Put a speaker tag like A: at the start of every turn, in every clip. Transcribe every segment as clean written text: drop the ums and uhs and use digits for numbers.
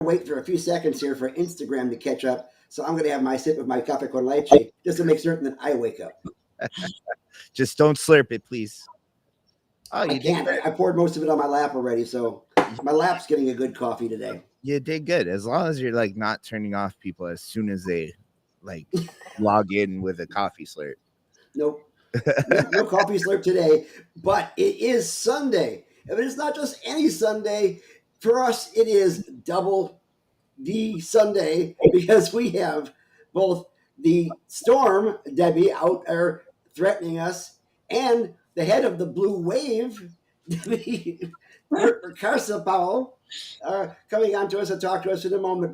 A: wait for a few seconds here for Instagram to catch up. So I'm going to have my sip of my cafe con leche just to make certain that I wake up.
B: Just don't slurp it, please. Oh,
A: I can't. I poured most of it on my lap already, so my lap's getting a good coffee today.
B: You did good, as long as you're like not turning off people as soon as they like log in with a coffee slurp.
A: Nope. No coffee slurp today, but it is Sunday. If it's not just any Sunday, for us it is double D Sunday because we have both the storm, Debbie, out there threatening us, and the head of the blue wave, Debbie Mucarsel-Powel, coming on to us and talk to us in a moment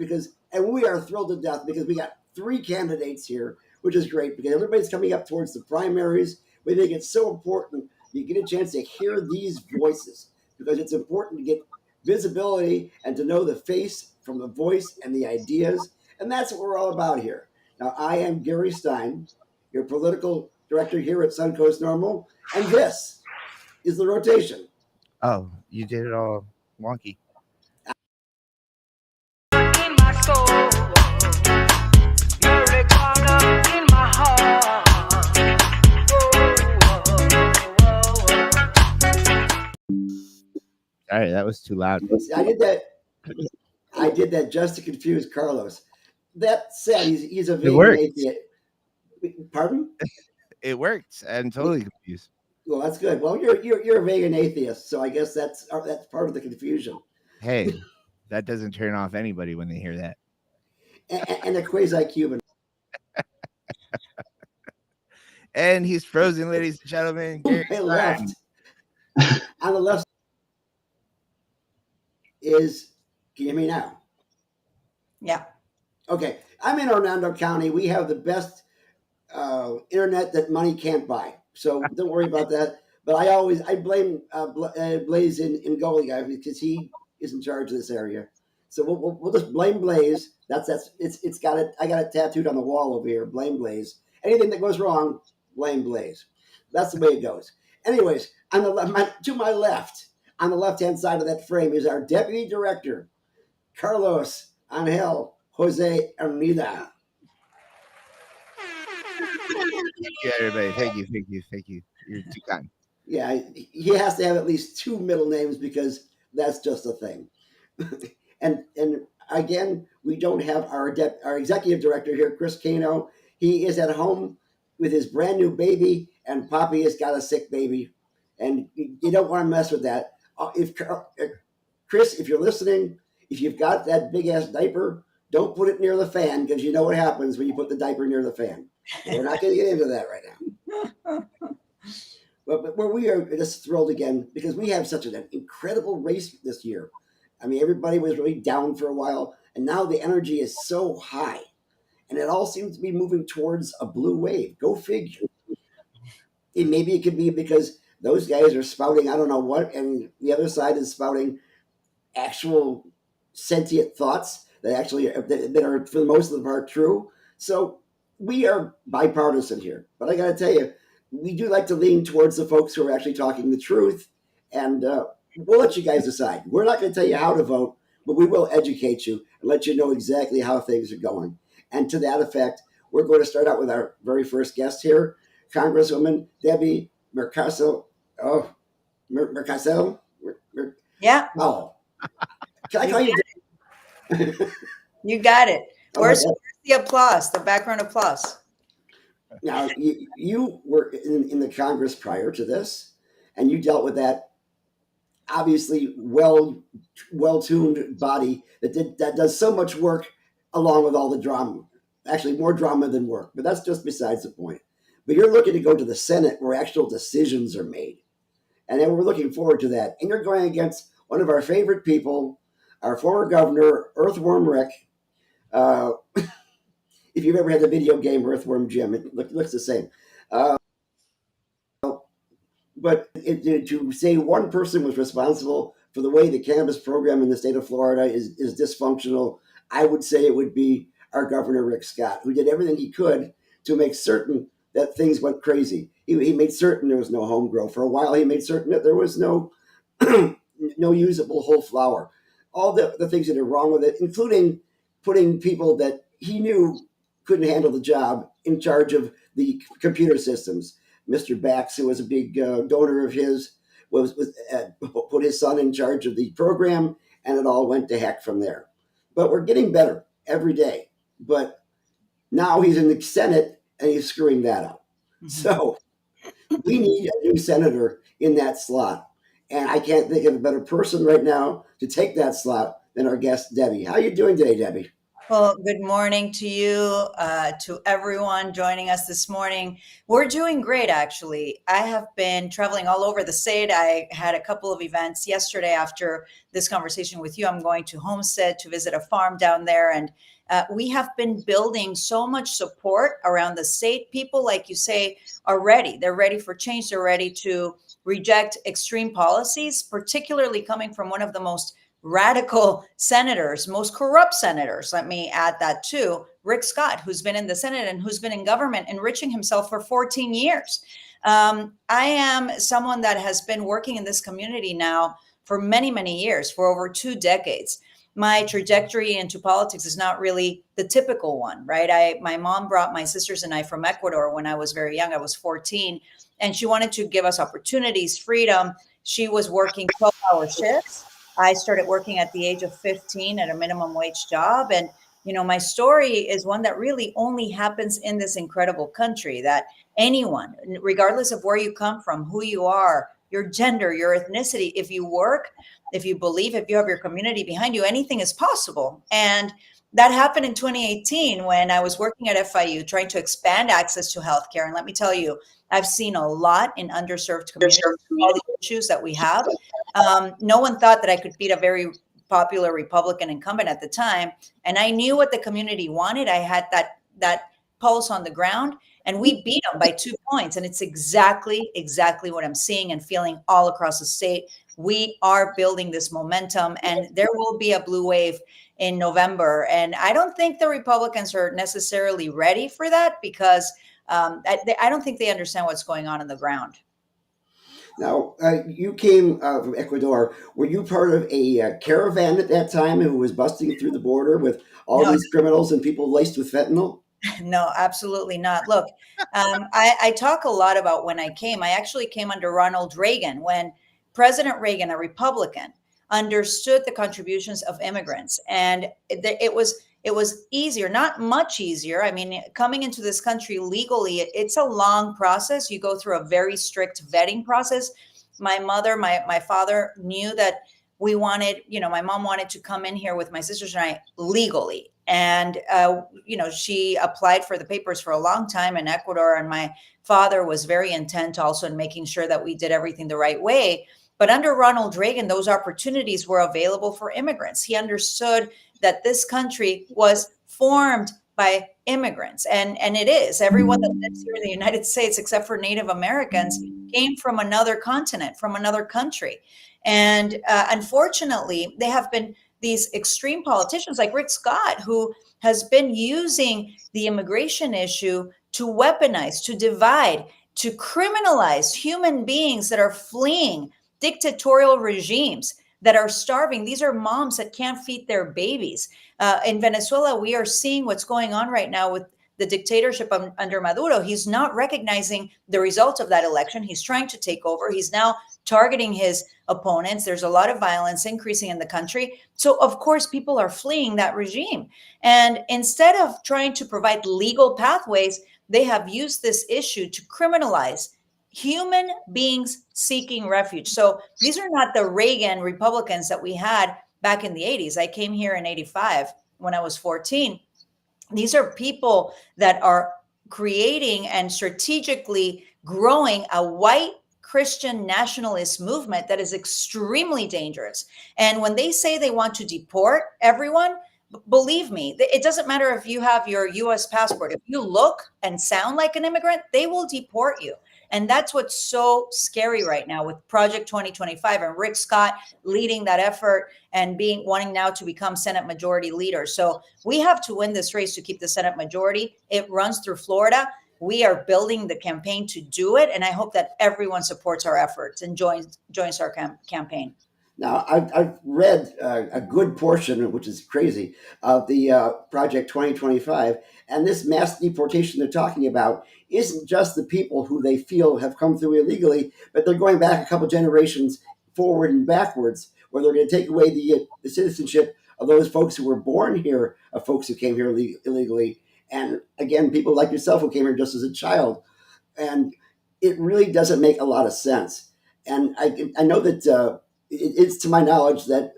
A: and we are thrilled to death because we got 3 candidates here, which is great because everybody's coming up towards the primaries. We think it's so important you get a chance to hear these voices because it's important to get visibility and to know the face from the voice and the ideas. And that's what we're all about here. Now, I am Gary Stein, your political director here at Suncoast Normal, and this is the rotation.
B: Oh, you did it all wonky.
C: In my soul, you're a corner in my heart.
B: All right, that was too loud.
A: I did that just to confuse Carlos. That said, he's a
B: vegan
A: atheist. Pardon?
B: It worked. I'm totally confused.
A: Well, that's good. Well, you're a vegan atheist, so I guess that's part of the confusion.
B: Hey, that doesn't turn off anybody when they hear that.
A: And a quasi-Cuban.
B: And he's frozen, ladies and gentlemen.
A: Left. On the left is, can you hear me now?
D: Yeah.
A: Okay. I'm in Hernando County. We have the best internet that money can't buy. So don't worry about that. But I blame Blaze in Gully guy because he is in charge of this area. So we'll just blame Blaze. It's got it. I got it tattooed on the wall over here. Blame Blaze. Anything that goes wrong, blame Blaze. That's the way it goes. Anyways, to my left, on the left-hand side of that frame, is our deputy director, Carlos Angel Jose Armida.
B: Thank you, everybody. Thank you. You're too kind.
A: Yeah, he has to have at least 2 middle names because that's just a thing. and again, we don't have our executive director here, Chris Cano. He is at home with his brand new baby, and Poppy has got a sick baby, and you don't want to mess with that. Chris, if you're listening, if you've got that big ass diaper, don't put it near the fan because you know what happens when you put the diaper near the fan. We're not going to get into that right now. But where we are just thrilled again because we have such an incredible race this year. I mean, everybody was really down for a while, and now the energy is so high, and it all seems to be moving towards a blue wave. Go figure. Maybe it could be because those guys are spouting I don't know what, and the other side is spouting actual sentient thoughts that are for the most of the part true. So we are bipartisan here, but I got to tell you, we do like to lean towards the folks who are actually talking the truth, and we'll let you guys decide. We're not going to tell you how to vote, but we will educate you and let you know exactly how things are going. And to that effect, we're going to start out with our very first guest here, Congresswoman Debbie Mucarsel. Oh, Mucarsel?
D: Yeah.
A: Oh, can I call you?
D: You got it. Where's the applause? The background applause.
A: Now, you were in the Congress prior to this, and you dealt with that obviously well-tuned body that does so much work along with all the drama. Actually, more drama than work, but that's just besides the point. But you're looking to go to the Senate where actual decisions are made. And then we're looking forward to that. And you're going against one of our favorite people, our former governor, Earthworm Rick. If you've ever had the video game Earthworm Jim, it looks the same. But to say one person was responsible for the way the cannabis program in the state of Florida is dysfunctional, I would say it would be our Governor Rick Scott, who did everything he could to make certain that things went crazy. He made certain there was no home grow. For a while, he made certain that there was no no usable whole flower. all the things that are wrong with it, including putting people that he knew couldn't handle the job in charge of the computer systems. Mr. Bax, who was a big donor of his, put his son in charge of the program, and it all went to heck from there. But we're getting better every day. But now he's in the Senate and he's screwing that up. Mm-hmm. So we need a new senator in that slot. And I can't think of a better person right now to take that slot than our guest, Debbie. How are you doing today, Debbie?
D: Well, good morning to you, to everyone joining us this morning. We're doing great, actually. I have been traveling all over the state. I had a couple of events yesterday after this conversation with you. I'm going to Homestead to visit a farm down there. And we have been building so much support around the state. People, like you say, are ready. They're ready for change. They're ready to reject extreme policies, particularly coming from one of the most radical senators, most corrupt senators. Let me add that too. Rick Scott, who's been in the Senate and who's been in government enriching himself for 14 years. I am someone that has been working in this community now for many, many years, for over 2 decades. My trajectory into politics is not really the typical one, right? My mom brought my sisters and I from Ecuador when I was very young. I was 14, and she wanted to give us opportunities, freedom. She was working 12-hour shifts. I started working at the age of 15 at a minimum wage job. And, you know, my story is one that really only happens in this incredible country, that anyone, regardless of where you come from, who you are, your gender, your ethnicity, if you work, if you believe, if you have your community behind you, anything is possible. And that happened in 2018 when I was working at FIU trying to expand access to healthcare. And let me tell you, I've seen a lot in underserved communities, all the issues that we have. No one thought that I could beat a very popular Republican incumbent at the time. And I knew what the community wanted. I had that pulse on the ground, and we beat them by 2 points. And it's exactly what I'm seeing and feeling all across the state. We are building this momentum, and there will be a blue wave in November. And I don't think the Republicans are necessarily ready for that, because I don't think they understand what's going on the ground.
A: Now, you came from Ecuador. Were you part of a caravan at that time who was busting through the border with all these criminals and people laced with fentanyl?
D: No, absolutely not. Look, I talk a lot about when I came. I actually came under Ronald Reagan, when President Reagan, a Republican, understood the contributions of immigrants. And it was easier, not much easier. I mean, coming into this country legally, it's a long process. You go through a very strict vetting process. My mother, my father knew that we wanted, my mom wanted to come in here with my sisters and I legally. And, she applied for the papers for a long time in Ecuador. And my father was very intent also in making sure that we did everything the right way. But under Ronald Reagan, those opportunities were available for immigrants. He understood that this country was formed by immigrants. And it is. Everyone that lives here in the United States, except for Native Americans, came from another continent, from another country. And unfortunately, they have been these extreme politicians like Rick Scott, who has been using the immigration issue to weaponize, to divide, to criminalize human beings that are fleeing dictatorial regimes, that are starving. These are moms that can't feed their babies. In Venezuela, we are seeing what's going on right now with the dictatorship under Maduro. He's not recognizing the result of that election. He's trying to take over. He's now targeting his opponents. There's a lot of violence increasing in the country. So, of course, people are fleeing that regime. And instead of trying to provide legal pathways, they have used this issue to criminalize human beings seeking refuge. So these are not the Reagan Republicans that we had back in the 80s. I came here in 85 when I was 14. These are people that are creating and strategically growing a white Christian nationalist movement that is extremely dangerous. And when they say they want to deport everyone, believe me, it doesn't matter if you have your US passport. If you look and sound like an immigrant, they will deport you. And that's what's so scary right now with Project 2025 and Rick Scott leading that effort and wanting now to become Senate Majority Leader. So we have to win this race to keep the Senate majority. It runs through Florida. We are building the campaign to do it. And I hope that everyone supports our efforts and joins our campaign.
A: Now, I've read a good portion, which is crazy, of the Project 2025, and this mass deportation they're talking about isn't just the people who they feel have come through illegally, but they're going back a couple generations forward and backwards, where they're going to take away the citizenship of those folks who were born here, of folks who came here illegally, and again, people like yourself who came here just as a child. And it really doesn't make a lot of sense. And I know that it's to my knowledge that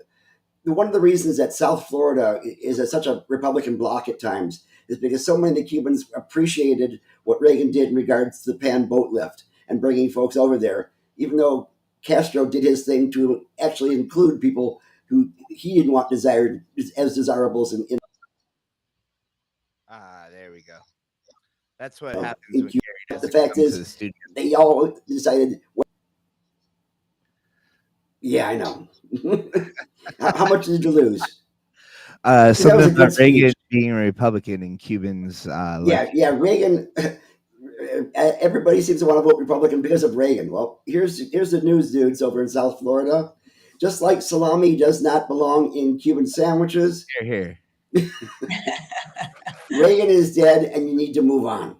A: one of the reasons that South Florida is such a Republican bloc at times is because so many of the Cubans appreciated what Reagan did in regards to the Pan boat lift and bringing folks over there, even though Castro did his thing to actually include people who he didn't want desired as desirables in
B: There we go. That's what
A: in
B: happens when
A: Cuba.
B: Gary
A: The
B: doesn't
A: fact
B: come to
A: is,
B: the studio.
A: they all decided, well, yeah, I know. How much did you lose?
B: Something
A: was a good
B: about Reagan
A: speech.
B: being a Republican and Cubans.
A: Yeah, Reagan. Everybody seems to want to vote Republican because of Reagan. Well, here's the news, dudes, over in South Florida. Just like salami does not belong in Cuban sandwiches,
B: Here.
A: Reagan is dead, and you need to move on.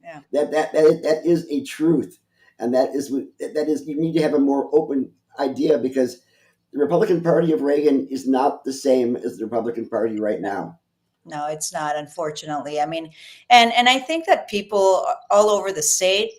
D: Yeah.
A: That is a truth, and that is you need to have a more open idea, because the Republican Party of Reagan is not the same as the Republican Party right now.
D: No, it's not, unfortunately. I mean, and I think that people all over the state,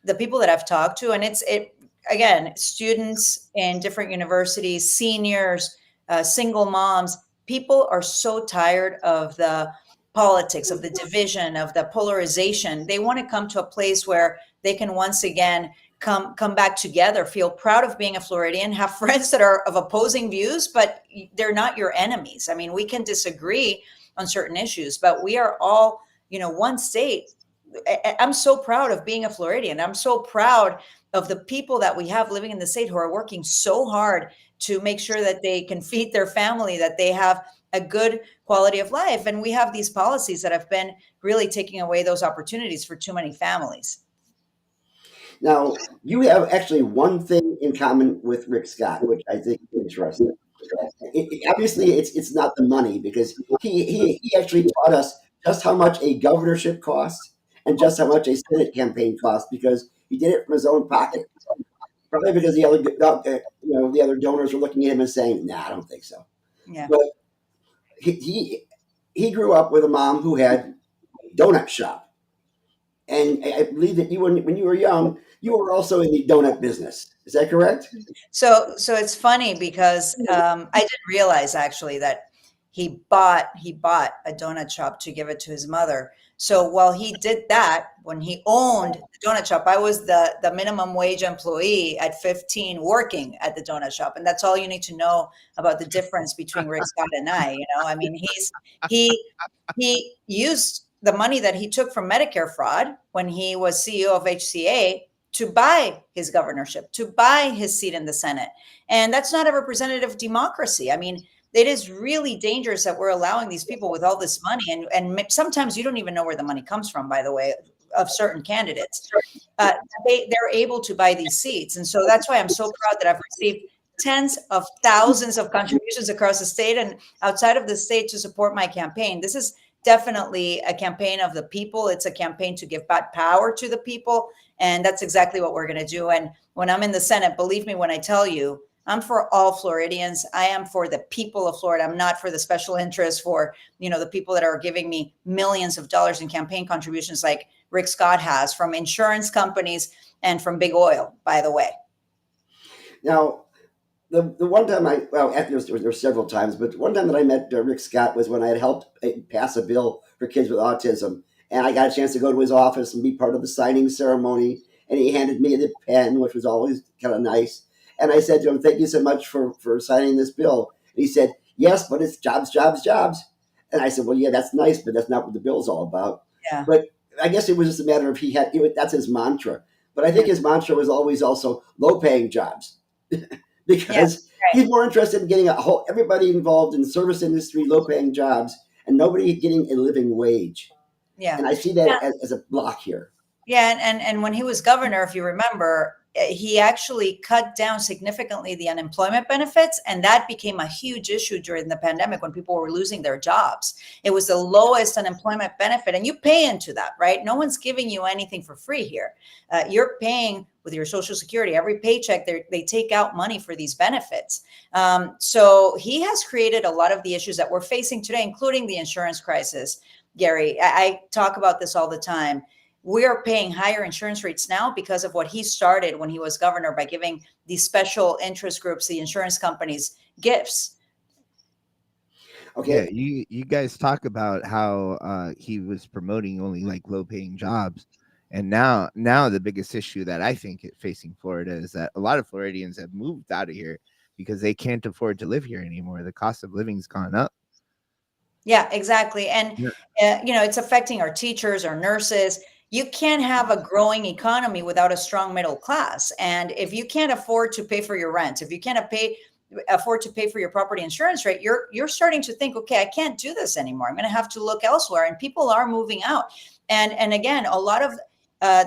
D: the people that I've talked to, and it again, students in different universities, seniors, single moms, people are so tired of the politics, of the division, of the polarization. They want to come to a place where they can once again come back together, feel proud of being a Floridian, have friends that are of opposing views, but they're not your enemies. I mean, we can disagree on certain issues, but we are all, one state. I'm so proud of being a Floridian. I'm so proud of the people that we have living in the state who are working so hard to make sure that they can feed their family, that they have a good quality of life. And we have these policies that have been really taking away those opportunities for too many families.
A: Now, you have actually one thing in common with Rick Scott, which I think is interesting. Obviously, it's not the money, because he actually taught us just how much a governorship costs and just how much a Senate campaign costs, because he did it from his own pocket. Probably because the other donors were looking at him and saying, "Nah, I don't think so."
D: Yeah.
A: But he grew up with a mom who had donut shop, and I believe that when you were young, you were also in the donut business. Is that correct?
D: So it's funny because I didn't realize actually that he bought a donut shop to give it to his mother. So while he did that, when he owned the donut shop, I was the minimum wage employee at 15 working at the donut shop. And that's all you need to know about the difference between Rick Scott and I. I mean, he used the money that he took from Medicare fraud when he was CEO of HCA to buy his governorship, to buy his seat in the Senate. And that's not a representative democracy. I mean, it is really dangerous that we're allowing these people with all this money. And sometimes you don't even know where the money comes from, by the way, of certain candidates. They're able to buy these seats. And so that's why I'm so proud that I've received tens of thousands of contributions across the state and outside of the state to support my campaign. This is definitely a campaign of the people. It's a campaign to give back power to the people. And that's exactly what we're going to do. And when I'm in the Senate, believe me when I tell you, I'm for all Floridians. I am for the people of Florida. I'm not for the special interests, for, the people that are giving me millions of dollars in campaign contributions like Rick Scott has from insurance companies and from big oil, by the way.
A: Now, the one time there's several times, but one time that I met Rick Scott was when I had helped pass a bill for kids with autism. And I got a chance to go to his office and be part of the signing ceremony. And he handed me the pen, which was always kind of nice. And I said to him, "Thank you so much for signing this bill." And he said, "Yes, but it's jobs, jobs, jobs." And I said, "Well, yeah, that's nice, but that's not what the bill's all about."
D: Yeah.
A: But I guess it was just a matter of that's his mantra. But I think his mantra was always also low-paying jobs. Because he's more interested in getting everybody involved in the service industry, low-paying jobs, and nobody getting a living wage.
D: Yeah.
A: And I see that as a block here.
D: Yeah. And when he was governor, if you remember, he actually cut down significantly the unemployment benefits. And that became a huge issue during the pandemic when people were losing their jobs. It was the lowest unemployment benefit. And you pay into that, right? No one's giving you anything for free here. You're paying with your Social Security. Every paycheck, they take out money for these benefits. So he has created a lot of the issues that we're facing today, including the insurance crisis. Gary, I talk about this all the time. We are paying higher insurance rates now because of what he started when he was governor by giving these special interest groups, the insurance companies, gifts.
B: Okay. Yeah, you guys talk about how he was promoting only like low paying jobs. And now the biggest issue that I think facing Florida is that a lot of Floridians have moved out of here because they can't afford to live here anymore. The cost of living's gone up.
D: Yeah, exactly. And, it's affecting our teachers, our nurses. You can't have a growing economy without a strong middle class. And if you can't afford to pay for your rent, if you can't afford to pay for your property insurance rate, you're starting to think, okay, I can't do this anymore. I'm going to have to look elsewhere. And people are moving out. And again, a lot of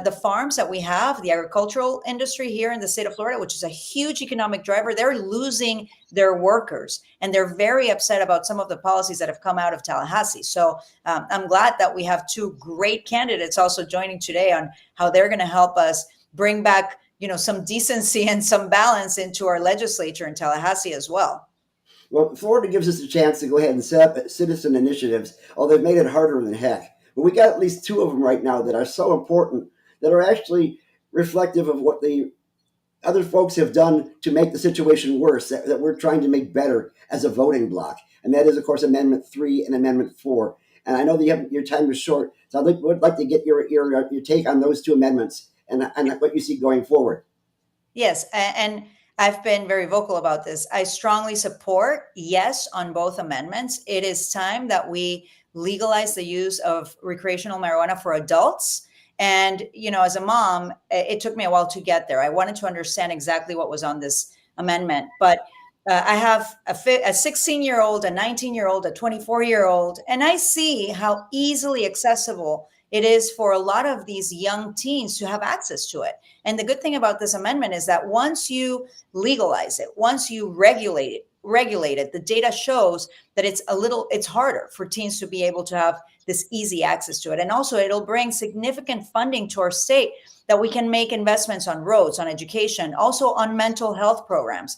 D: the farms that we have, the agricultural industry here in the state of Florida, which is a huge economic driver, they're losing their workers. And they're very upset about some of the policies that have come out of Tallahassee. So I'm glad that we have two great candidates also joining today on how they're going to help us bring back, some decency and some balance into our legislature in Tallahassee as well.
A: Well, Florida gives us a chance to go ahead and set up citizen initiatives, although they've made it harder than heck. But we got at least two of them right now that are so important, that are actually reflective of what the other folks have done to make the situation worse, that we're trying to make better as a voting bloc. And that is, of course, Amendment 3 and Amendment 4. And I know that your time is short, so I would like to get your take on those two amendments and what you see going forward.
D: Yes, and I've been very vocal about this. I strongly support yes on both amendments. It is time that we legalize the use of recreational marijuana for adults. And, as a mom, it took me a while to get there. I wanted to understand exactly what was on this amendment. But I have a 16-year-old, a 19-year-old, a 24-year-old, and I see how easily accessible it is for a lot of these young teens to have access to it. And the good thing about this amendment is that once you legalize it, once you regulate it, the data shows that it's harder for teens to be able to have this easy access to it. And also it'll bring significant funding to our state that we can make investments on roads, on education, also on mental health programs.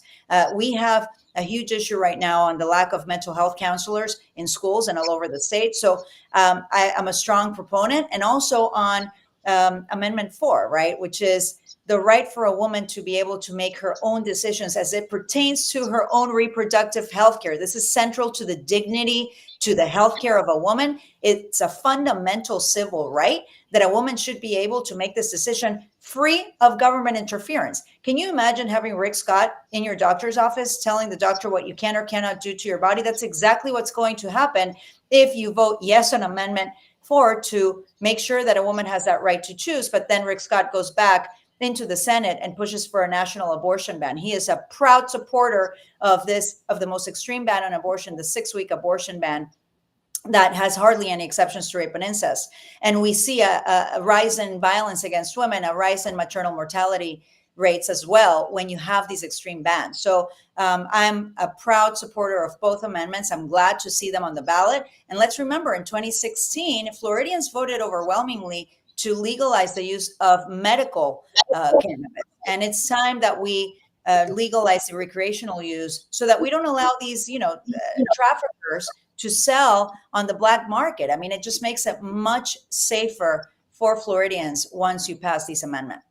D: We have a huge issue right now on the lack of mental health counselors in schools and all over the state. So I'm a strong proponent, and also on Amendment 4, right, which is the right for a woman to be able to make her own decisions as it pertains to her own reproductive health care. This is central to the dignity, to the health care of a woman. It's a fundamental civil right that a woman should be able to make this decision free of government interference. Can you imagine having Rick Scott in your doctor's office telling the doctor what you can or cannot do to your body? That's exactly what's going to happen if you vote yes on Amendment 4 to make sure that a woman has that right to choose. But then Rick Scott goes back into the Senate and pushes for a national abortion ban. He is a proud supporter of the most extreme ban on abortion, the 6-week abortion ban that has hardly any exceptions to rape and incest. And we see a rise in violence against women, a rise in maternal mortality rates as well when you have these extreme bans. So I'm a proud supporter of both amendments. I'm glad to see them on the ballot. And let's remember, in 2016, Floridians voted overwhelmingly to legalize the use of medical cannabis. And it's time that we legalize the recreational use so that we don't allow these, traffickers to sell on the black market. I mean, it just makes it much safer for Floridians once you pass this amendment.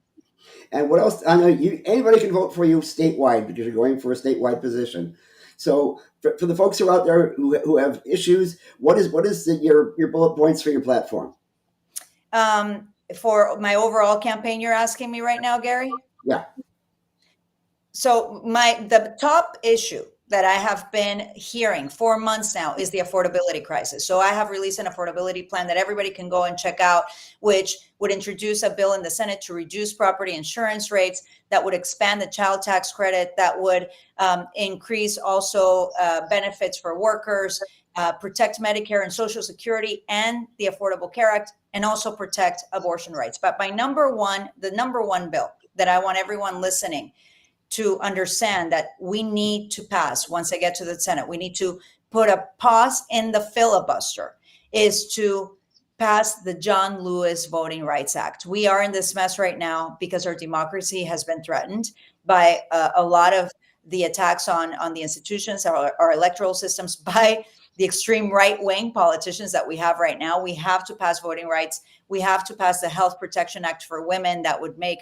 A: And what else? I know anybody can vote for you statewide because you're going for a statewide position. So for the folks who are out there who have issues, what is your bullet points for your platform?
D: For my overall campaign, you're asking me right now, Gary?
A: Yeah.
D: So the top issue that I have been hearing for months now is the affordability crisis. So I have released an affordability plan that everybody can go and check out, which would introduce a bill in the Senate to reduce property insurance rates, that would expand the child tax credit, that would increase also benefits for workers, protect Medicare and Social Security and the Affordable Care Act, and also protect abortion rights. But the number one bill that I want everyone listening to understand that we need to pass once I get to the Senate. We need to put a pause in the filibuster, is to pass the John Lewis Voting Rights Act. We are in this mess right now because our democracy has been threatened by a lot of the attacks on the institutions, our electoral systems, by the extreme right-wing politicians that we have right now. We have to pass voting rights. We have to pass the Health Protection Act for women that would make,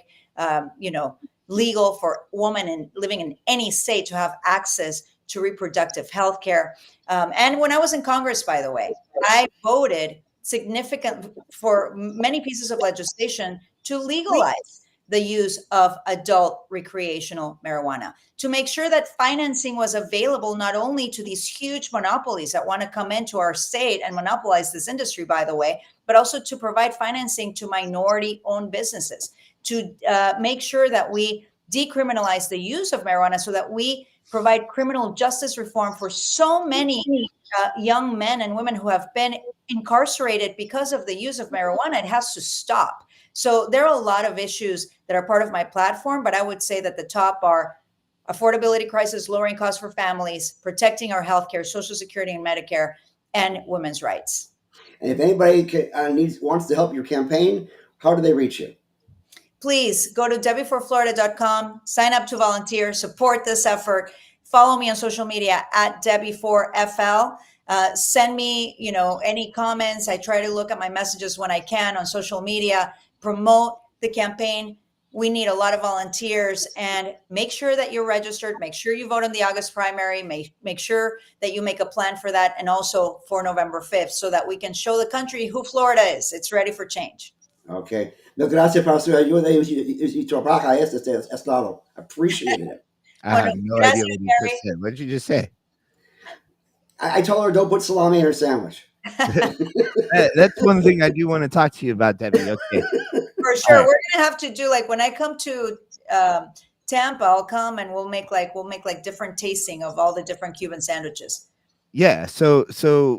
D: legal for women living in any state to have access to reproductive health care. And when I was in Congress, by the way, I voted significant for many pieces of legislation to legalize the use of adult recreational marijuana, to make sure that financing was available not only to these huge monopolies that want to come into our state and monopolize this industry, by the way, but also to provide financing to minority-owned businesses, to make sure that we decriminalize the use of marijuana so that we provide criminal justice reform for so many young men and women who have been incarcerated because of the use of marijuana. It has to stop. So there are a lot of issues that are part of my platform, but I would say that the top are affordability crisis, lowering costs for families, protecting our healthcare, Social Security and Medicare, and women's rights.
A: And if anybody wants to help your campaign, how do they reach you?
D: Please go to debbieforflorida.com, sign up to volunteer, support this effort. Follow me on social media at Debbie4FL. Send me, any comments. I try to look at my messages when I can on social media. Promote the campaign. We need a lot of volunteers, and make sure that you're registered. Make sure you vote in the August primary. Make sure that you make a plan for that, and also for November 5th, so that we can show the country who Florida is. It's ready for change.
A: Okay. No, gracias por su ayuda y trabajo. Es claro. Appreciate it.
B: I have no idea what you just said. What did you just say?
A: I told her don't put salami in her sandwich.
B: That's one thing I do want to talk to you about, Debbie. Okay.
D: For sure. Right. We're gonna have to do, like, when I come to Tampa, I'll come and we'll make different tasting of all the different Cuban sandwiches.
B: Yeah. So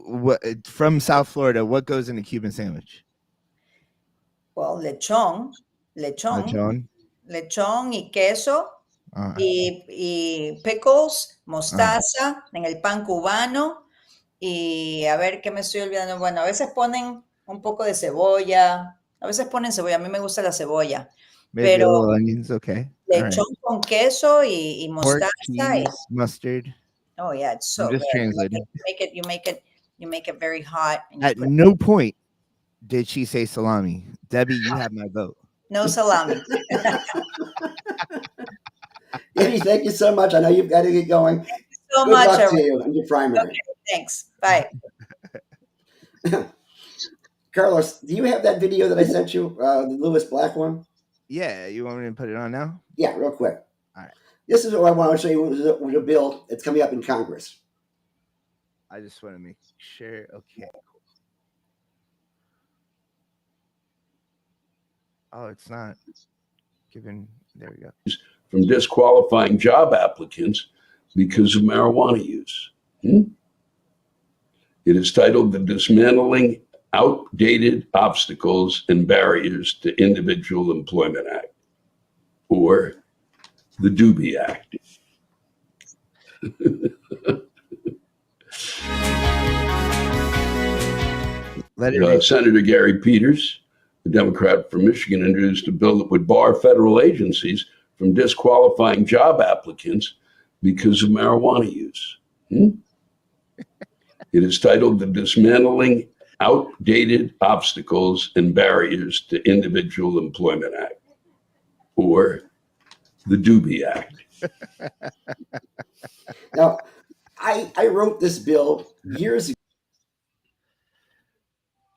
B: what, from South Florida, what goes in a Cuban sandwich?
D: Well, lechón y queso, y pickles, mostaza, en el pan cubano, y a ver qué me estoy olvidando. Bueno, a veces ponen un poco de cebolla, a veces ponen cebolla. A mí me gusta la cebolla.
B: Maybe
D: pero
B: onions, okay.
D: Lechón con queso y mostaza.
B: Pork, cheese, mustard.
D: Oh yeah, it's so
B: I'm just
D: good.
B: translating.
D: You make it very hot.
B: At no point did she say salami. Debbie, you have my vote.
D: No salami.
A: Debbie, thank you so much. I know you've got to get going.
D: Thank you so
A: Good
D: much.
A: luck to you on your primary.
D: Okay, thanks. Bye.
A: Carlos, do you have that video that I sent you, the Lewis Black one?
B: Yeah, you want me to put it on now?
A: Yeah, real quick.
B: All right.
A: This is what I want to show you with a bill that's coming up in Congress.
B: I just want to make sure. Okay. Oh, it's not given. There we go.
E: From disqualifying job applicants because of marijuana use. It is titled The Dismantling Outdated Obstacles and Barriers to Individual Employment Act, or the Doobie Act. Senator Gary Peters, the Democrat from Michigan, introduced a bill that would bar federal agencies from disqualifying job applicants because of marijuana use. It is titled The Dismantling Outdated Obstacles and Barriers to Individual Employment Act, or the Doobie Act.
A: Now, I wrote this bill years ago.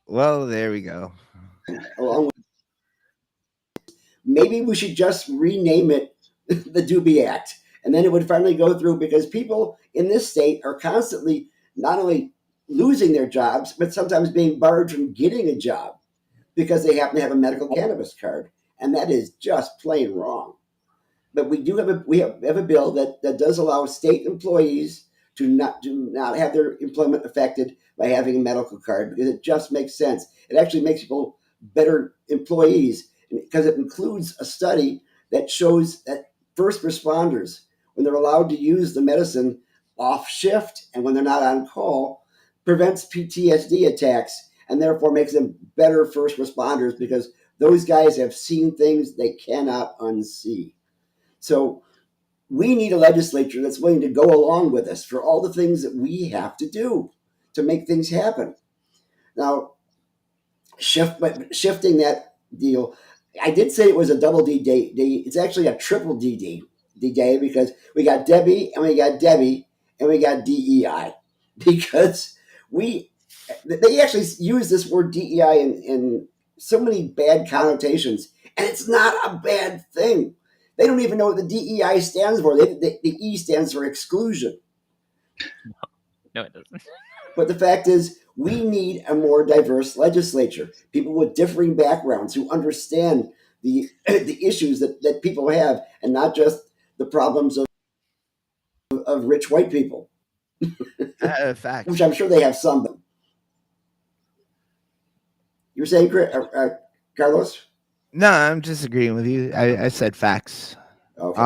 B: Well, there we go.
A: Along with, maybe we should just rename it the Doobie Act, and then it would finally go through, because people in this state are constantly not only losing their jobs, but sometimes being barred from getting a job because they happen to have a medical cannabis card, and that is just plain wrong. But we do have a bill that does allow state employees to not have their employment affected by having a medical card, because it just makes sense. It actually makes people better employees, because it includes a study that shows that first responders, when they're allowed to use the medicine off shift and when they're not on call, prevents PTSD attacks and therefore makes them better first responders because those guys have seen things they cannot unsee. So we need a legislature that's willing to go along with us for all the things that we have to do to make things happen. Now, shifting that deal, I did say it was a double D day. It's actually a triple D day because we got Debbie and we got Debbie and we got DEI because they actually use this word DEI in so many bad connotations, and it's not a bad thing. They don't even know what the DEI stands for. The E stands for exclusion.
F: No, it doesn't.
A: But the fact is, we need a more diverse legislature, people with differing backgrounds who understand the issues that people have and not just the problems of rich white people.
B: Facts.
A: Which I'm sure they have some. But you were saying, Carlos?
B: No, I'm just agreeing with you. I said facts.
A: Okay.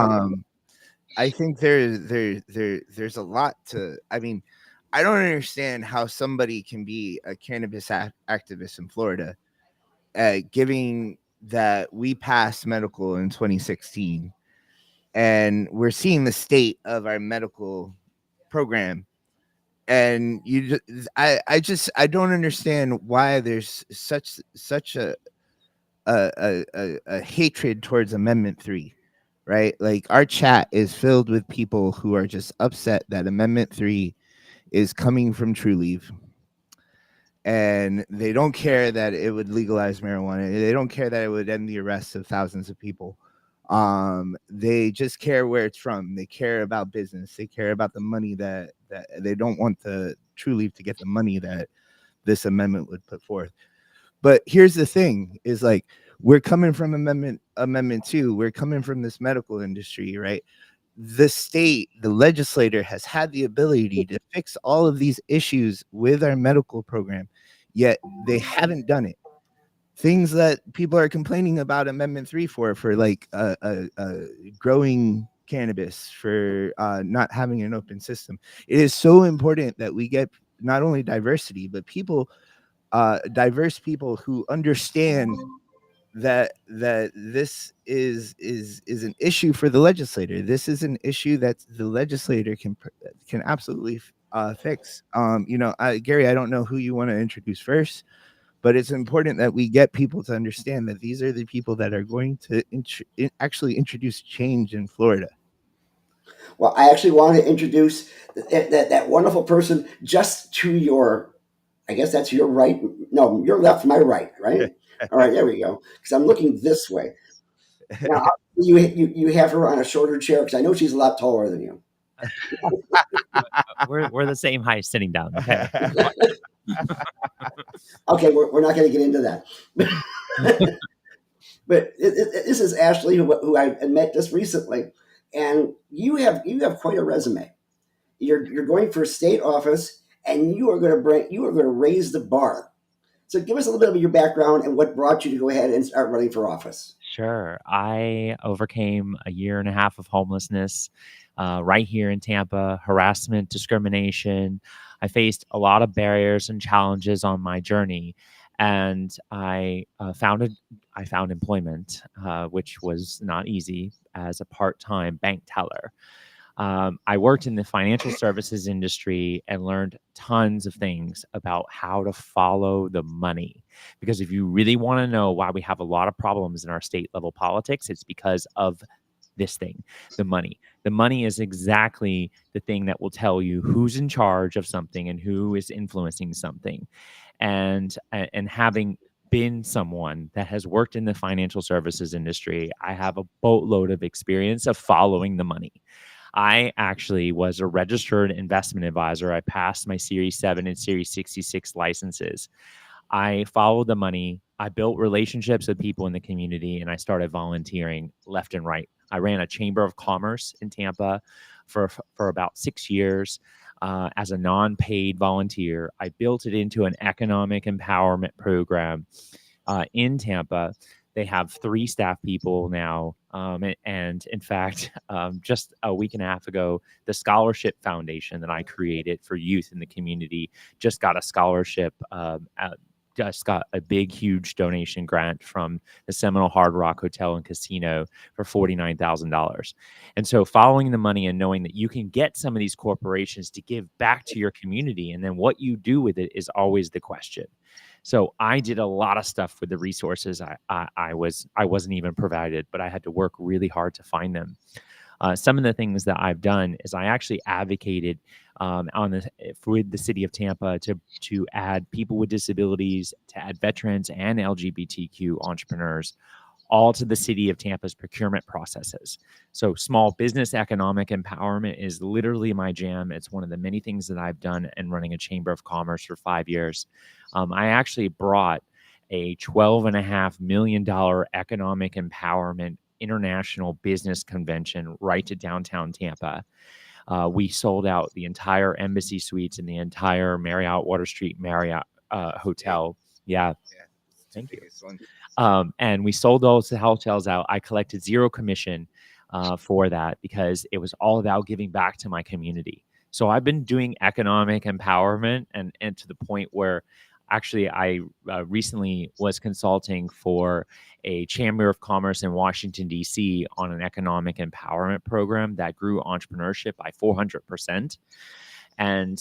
B: I think there's a lot to. I mean, I don't understand how somebody can be a cannabis activist in Florida, giving that we passed medical in 2016, and we're seeing the state of our medical program, and I don't understand why there's such a hatred towards Amendment 3. Right? Like our chat is filled with people who are just upset that Amendment 3 is coming from True Leave. And they don't care that it would legalize marijuana. They don't care that it would end the arrests of thousands of people. They just care where it's from. They care about business. They care about the money that they don't want the True Leave to get the money that this amendment would put forth. But here's the thing is like, we're coming from amendment 2. We're coming from this medical industry, right? The state, the legislator has had the ability to fix all of these issues with our medical program, yet they haven't done it. Things that people are complaining about Amendment 3 for like growing cannabis, for not having an open system. It is so important that we get not only diversity, but diverse people who understand that this is an issue for the legislator. This is an issue that the legislator can absolutely fix. Gary, I don't know who you want to introduce first, but it's important that we get people to understand that these are the people that are going to actually introduce change in Florida.
A: Well, I actually want to introduce that wonderful person just to your, I guess that's your right. No, your left, my right, right? All right, there we go. Because I'm looking this way. Now, you have her on a shorter chair because I know she's a lot taller than you.
F: We're the same height sitting down. Okay.
A: Okay, we're not going to get into that. But this is Ashley, who I met just recently, and you have quite a resume. You're going for state office, and you are going to raise the bar. So give us a little bit of your background and what brought you to go ahead and start running for office.
F: Sure. I overcame a year and a half of homelessness right here in Tampa, harassment, discrimination. I faced a lot of barriers and challenges on my journey, and I found employment, which was not easy, as a part-time bank teller. I worked in the financial services industry and learned tons of things about how to follow the money. Because if you really want to know why we have a lot of problems in our state level politics, it's because of this thing, the money. The money is exactly the thing that will tell you who's in charge of something and who is influencing something. And having been someone that has worked in the financial services industry, I have a boatload of experience of following the money. I actually was a registered investment advisor. I passed my Series 7 and Series 66 licenses. I followed the money. I built relationships with people in the community, and I started volunteering left and right. I ran a chamber of commerce in Tampa for about 6 years as a non-paid volunteer. I built it into an economic empowerment program in Tampa They have 3 staff people now. And in fact, just a week and a half ago, the scholarship foundation that I created for youth in the community just got a scholarship, just got a big, huge donation grant from the Seminole Hard Rock Hotel and Casino for $49,000. And so following the money and knowing that you can get some of these corporations to give back to your community, and then what you do with it is always the question. So I did a lot of stuff with the resources I wasn't even provided, but I had to work really hard to find them. Some of the things that I've done is I actually advocated with the city of Tampa to add people with disabilities, to add veterans and LGBTQ entrepreneurs all to the city of Tampa's procurement processes. So small business economic empowerment is literally my jam. It's one of the many things that I've done in running a chamber of commerce for 5 years. I actually brought a $12.5 million economic empowerment international business convention right to downtown Tampa. We sold out the entire Embassy Suites and the entire Marriott Water Street Marriott hotel. Yeah. Thank you. And we sold those hotels out. I collected 0 commission for that because it was all about giving back to my community. So I've been doing economic empowerment and to the point where actually I recently was consulting for a Chamber of Commerce in Washington, D.C. on an economic empowerment program that grew entrepreneurship by 400%. And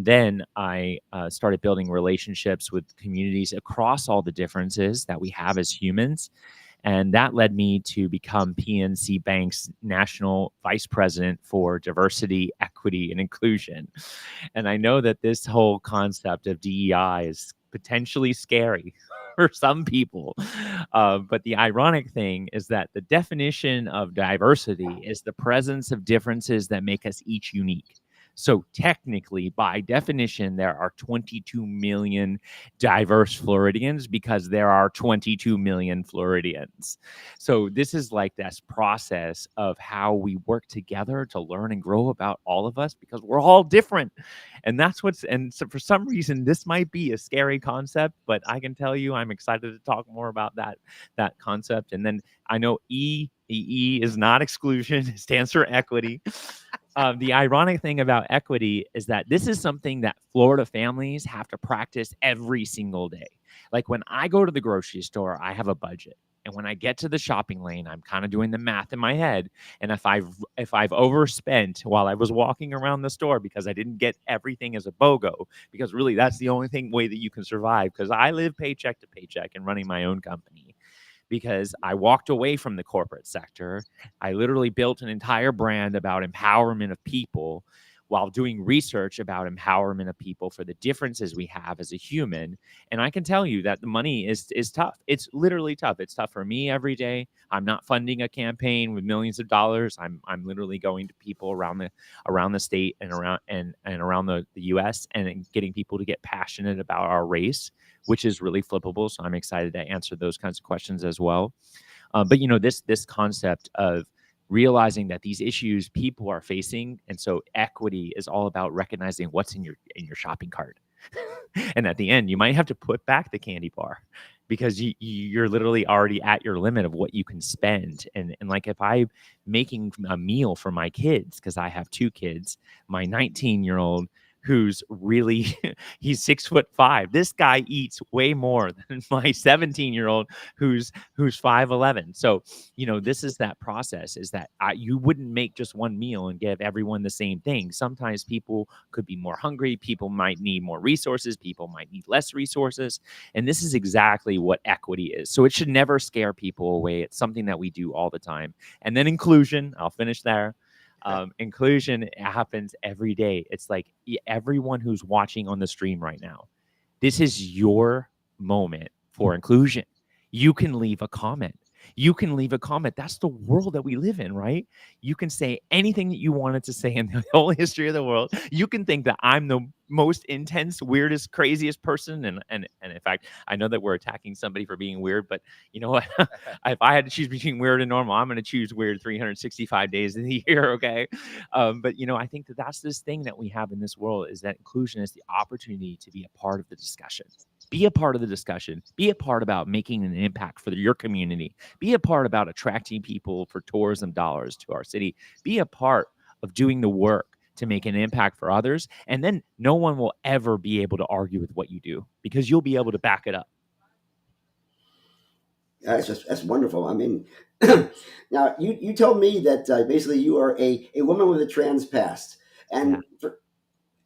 F: then I started building relationships with communities across all the differences that we have as humans. And that led me to become PNC Bank's National Vice President for Diversity, Equity, and Inclusion. And I know that this whole concept of DEI is potentially scary for some people. But the ironic thing is that the definition of diversity is the presence of differences that make us each unique. So technically, by definition, there are 22 million diverse Floridians because there are 22 million Floridians. So this is like this process of how we work together to learn and grow about all of us because we're all different. And so for some reason, this might be a scary concept, but I can tell you I'm excited to talk more about that concept. And then I know EE is not exclusion, it stands for equity. The ironic thing about equity is that this is something that Florida families have to practice every single day. Like when I go to the grocery store, I have a budget. And when I get to the shopping lane, I'm kind of doing the math in my head. And if I've overspent while I was walking around the store because I didn't get everything as a BOGO, because really that's the only way that you can survive, because I live paycheck to paycheck and running my own company. Because I walked away from the corporate sector. I literally built an entire brand about empowerment of people while doing research about empowerment of people for the differences we have as a human. And I can tell you that the money is tough. It's literally tough. It's tough for me every day. I'm not funding a campaign with millions of dollars. I'm literally going to people around the state and around the US and getting people to get passionate about our race, which is really flippable. So I'm excited to answer those kinds of questions as well. But this concept of realizing that these issues people are facing, and so equity is all about recognizing what's in your shopping cart. And at the end, you might have to put back the candy bar because you're literally already at your limit of what you can spend. And like if I'm making a meal for my kids, because I have 2 kids, my 19-year-old who's really, he's 6'5". This guy eats way more than my 17-year-old who's 5'11". So, this is that process, is that you wouldn't make just one meal and give everyone the same thing. Sometimes people could be more hungry. People might need more resources. People might need less resources. And this is exactly what equity is. So it should never scare people away. It's something that we do all the time. And then inclusion, I'll finish there. Inclusion happens every day. It's like everyone who's watching on the stream right now, this is your moment for inclusion. You can leave a comment. That's the world that we live in, right? You can say anything that you wanted to say in the whole history of the world. You can think that I'm the most intense, weirdest, craziest person. And in fact, I know that we're attacking somebody for being weird, but you know what? If I had to choose between weird and normal, I'm going to choose weird 365 days in the year, okay? But I think that that's this thing that we have in this world, is that inclusion is the opportunity to be a part of the discussion. Be a part of the discussion. Be a part about making an impact for your community. Be a part about attracting people for tourism dollars to our city. Be a part of doing the work to make an impact for others. And then no one will ever be able to argue with what you do because you'll be able to back it up.
A: That's wonderful. I mean, now you told me that basically you are a woman with a trans past, and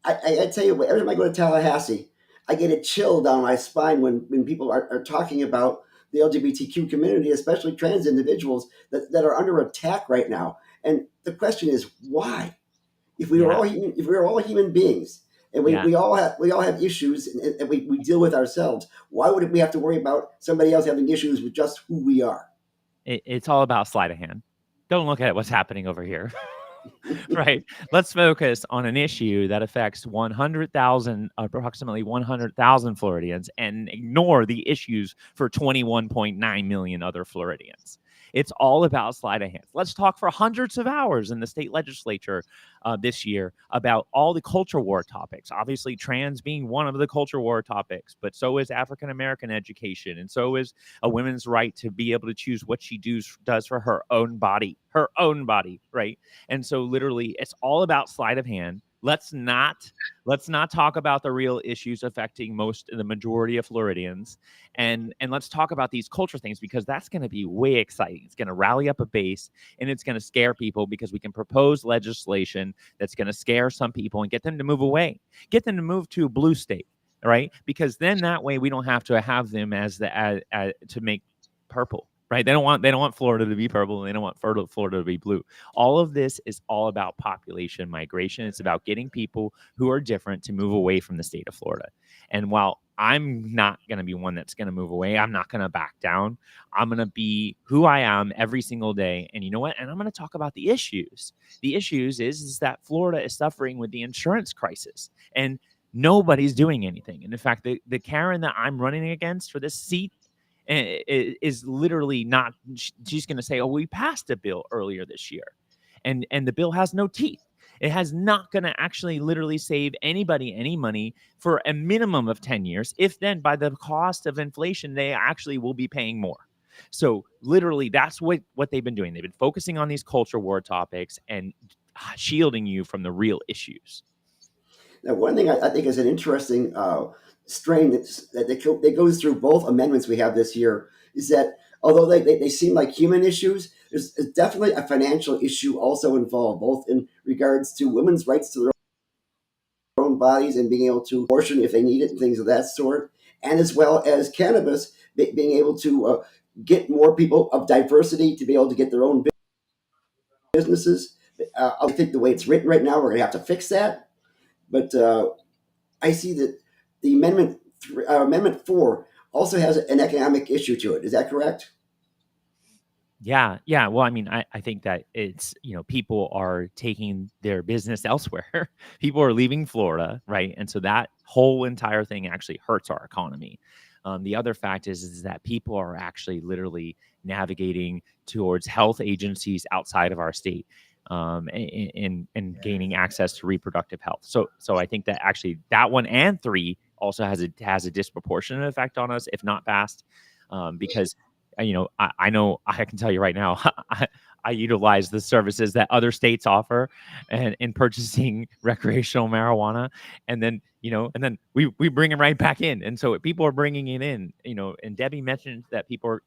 A: I tell you what, every time I go to Tallahassee, I get a chill down my spine when people are talking about the LGBTQ community, especially trans individuals that are under attack right now. And the question is, why? If we were all human beings, and we all have issues, and we deal with ourselves, why would we have to worry about somebody else having issues with just who we are?
F: It's all about sleight of hand. Don't look at what's happening over here. Right. Let's focus on an issue that affects approximately 100,000 Floridians, and ignore the issues for 21.9 million other Floridians. It's all about sleight of hand. Let's talk for hundreds of hours in the state legislature this year about all the culture war topics. Obviously, trans being one of the culture war topics, but so is African American education, and so is a woman's right to be able to choose what she does for her own body, right? And so, literally, it's all about sleight of hand. Let's not talk about the real issues affecting the majority of Floridians, and let's talk about these culture things, because that's going to be way exciting. It's going to rally up a base, and it's going to scare people, because we can propose legislation that's going to scare some people and get them to move away, get them to move to a blue state, right? Because then that way we don't have to have them to make purple. Right? They don't want Florida to be purple, and they don't want Florida to be blue. All of this is all about population migration. It's about getting people who are different to move away from the state of Florida. And while I'm not going to be one that's going to move away, I'm not going to back down. I'm going to be who I am every single day. And you know what? And I'm going to talk about the issues. The issues is that Florida is suffering with the insurance crisis, and nobody's doing anything. And in fact, the Karen that I'm running against for this seat is literally not. She's going to say, "Oh, we passed a bill earlier this year," and the bill has no teeth. It has not going to actually literally save anybody any money for a minimum of 10 years. If then, by the cost of inflation, they actually will be paying more. So literally, that's what they've been doing. They've been focusing on these culture war topics and shielding you from the real issues.
A: Now, one thing I think is an interesting strain that goes through both amendments we have this year is that although they seem like human issues, there's definitely a financial issue also involved, both in regards to women's rights to their own bodies and being able to abortion if they need it and things of that sort, and as well as cannabis being able to get more people of diversity to be able to get their own businesses. I think the way it's written right now, we're going to have to fix that. But I see that the Amendment 4 also has an economic issue to it. Is that correct?
F: Yeah. Well, I mean, I think that it's, people are taking their business elsewhere. People are leaving Florida, right? And so that whole entire thing actually hurts our economy. The other fact is that people are actually literally navigating towards health agencies outside of our state, and gaining access to reproductive health. So I think that actually that 1 and 3 also has a disproportionate effect on us if not passed, because I know I can tell you right now, I utilize the services that other states offer and in purchasing recreational marijuana, and then we bring it right back in. And so people are bringing it in, and Debbie mentioned that people are,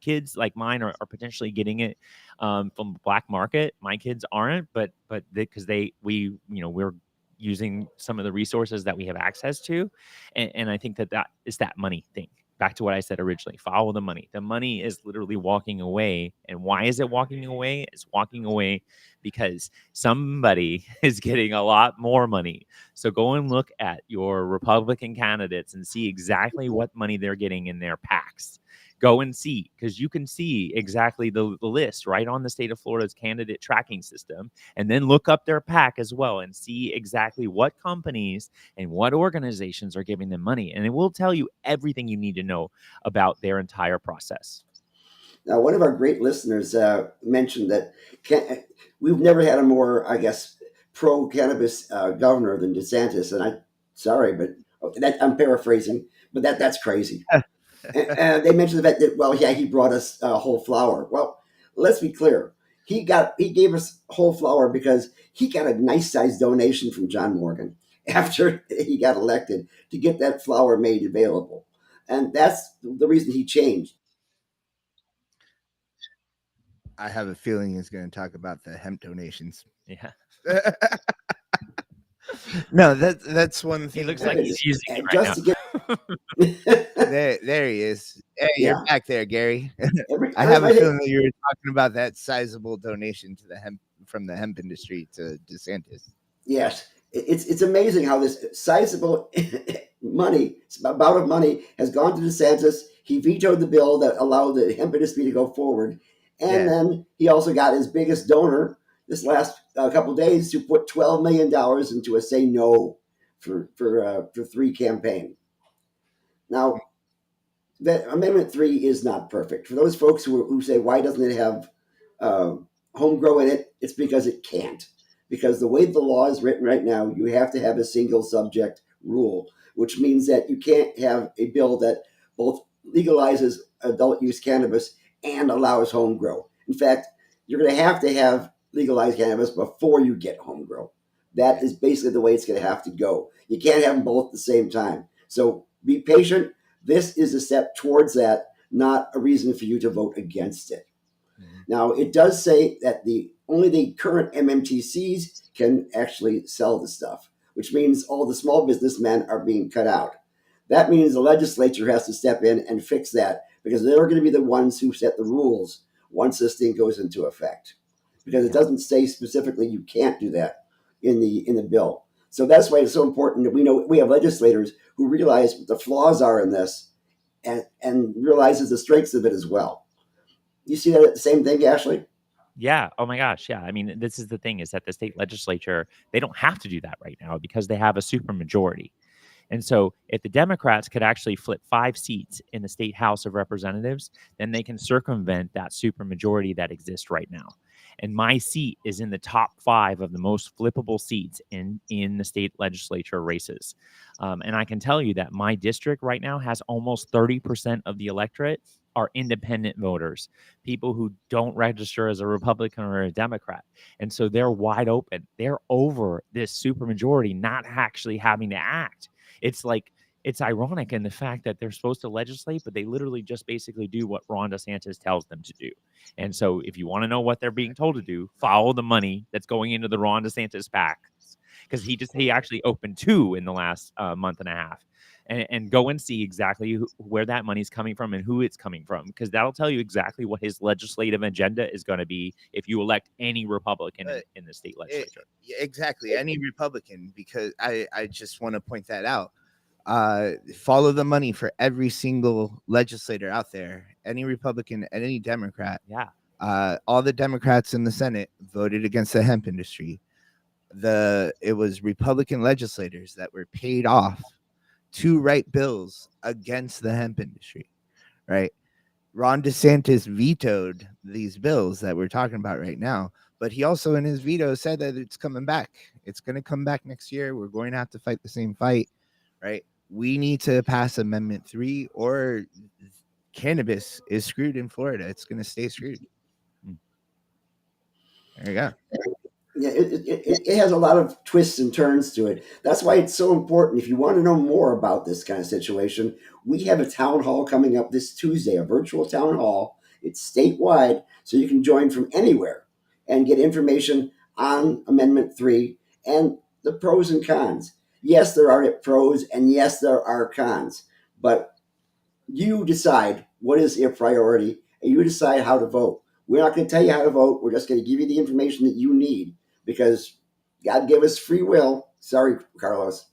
F: kids like mine are potentially getting it from the black market. My kids aren't, but because we're using some of the resources that we have access to. And I think that is that money thing. Back to what I said originally, follow the money. The money is literally walking away. And why is it walking away? It's walking away because somebody is getting a lot more money. So go and look at your Republican candidates and see exactly what money they're getting in their PACs. Go and see, because you can see exactly the list right on the state of Florida's candidate tracking system, and then look up their PAC as well and see exactly what companies and what organizations are giving them money. And it will tell you everything you need to know about their entire process.
A: Now, one of our great listeners mentioned that we've never had a more, I guess, pro-cannabis governor than DeSantis. And sorry, but That I'm paraphrasing, but that's crazy. And they mentioned the fact that, well, yeah, he brought us whole flour. Well, let's be clear. He gave us whole flour because he got a nice sized donation from John Morgan after he got elected to get that flour made available, and that's the reason he changed.
B: I have a feeling he's going to talk about the hemp donations.
F: Yeah.
B: No, that's one
F: He
B: thing.
F: looks
B: that-
F: like he's using it right
A: just
F: now.
A: to get
B: there he is. Hey,
A: Yeah.
B: you're back there, Gary.
A: every,
B: I have a
A: everybody-
B: feeling that you were talking about that sizable donation to the hemp from the hemp industry to DeSantis.
A: Yes, it's amazing how this sizable amount of money has gone to DeSantis. He vetoed the bill that allowed the hemp industry to go forward, and then he also got his biggest donor this last couple of days to put $12 million into a say no for 3 campaign. Now, that Amendment 3 is not perfect. For those folks who say, why doesn't it have home grow in it? It's because it can't. Because the way the law is written right now, you have to have a single subject rule, which means that you can't have a bill that both legalizes adult use cannabis and allows home grow. In fact, you're going to have legalized cannabis before you get home grow. That is basically the way it's going to have to go. You can't have them both at the same time. So be patient. This is a step towards that, not a reason for you to vote against it. Now, it does say that only the current MMTCs can actually sell the stuff, which means all the small businessmen are being cut out. That means the legislature has to step in and fix that, because they're going to be the ones who set the rules once this thing goes into effect. Because it doesn't say specifically you can't do that in the bill. So that's why it's so important that we have legislators who realize what the flaws are in this and realizes the strengths of it as well. You see that same thing, Ashley?
F: Yeah. Oh my gosh. Yeah. I mean, this is the thing, is that the state legislature, they don't have to do that right now because they have a supermajority. And so if the Democrats could actually flip 5 seats in the state House of Representatives, then they can circumvent that supermajority that exists right now. And my seat is in the top 5 of the most flippable seats in the state legislature races. And I can tell you that my district right now has almost 30% of the electorate are independent voters, people who don't register as a Republican or a Democrat. And so they're wide open. They're over this supermajority not actually having to act. It's like, it's ironic in the fact that they're supposed to legislate, but they literally just basically do what Ron DeSantis tells them to do. And so if you want to know what they're being told to do, follow the money that's going into the Ron DeSantis PACs, because he actually opened 2 in the last month and a half. And go and see exactly where that money's coming from and who it's coming from, because that'll tell you exactly what his legislative agenda is going to be if you elect any Republican in the state legislature.
B: Exactly, any Republican, because I just want to point that out. Follow the money for every single legislator out there, any Republican and any Democrat.
F: Yeah.
B: All the Democrats in the Senate voted against the hemp industry. It was Republican legislators that were paid off to write bills against the hemp industry, right? Ron DeSantis vetoed these bills that we're talking about right now, but he also in his veto said that it's coming back. It's going to come back next year. We're going to have to fight the same fight, right? We need to pass Amendment 3 or cannabis is screwed in Florida. It's going to stay screwed. There you go.
A: Yeah, it has a lot of twists and turns to it. That's why it's so important. If you want to know more about this kind of situation, we have a town hall coming up this Tuesday, a virtual town hall. It's statewide, so you can join from anywhere and get information on Amendment 3 and the pros and cons. Yes, there are pros, and yes, there are cons. But you decide what is your priority, and you decide how to vote. We're not going to tell you how to vote. We're just going to give you the information that you need, because God gave us free will. Sorry, Carlos.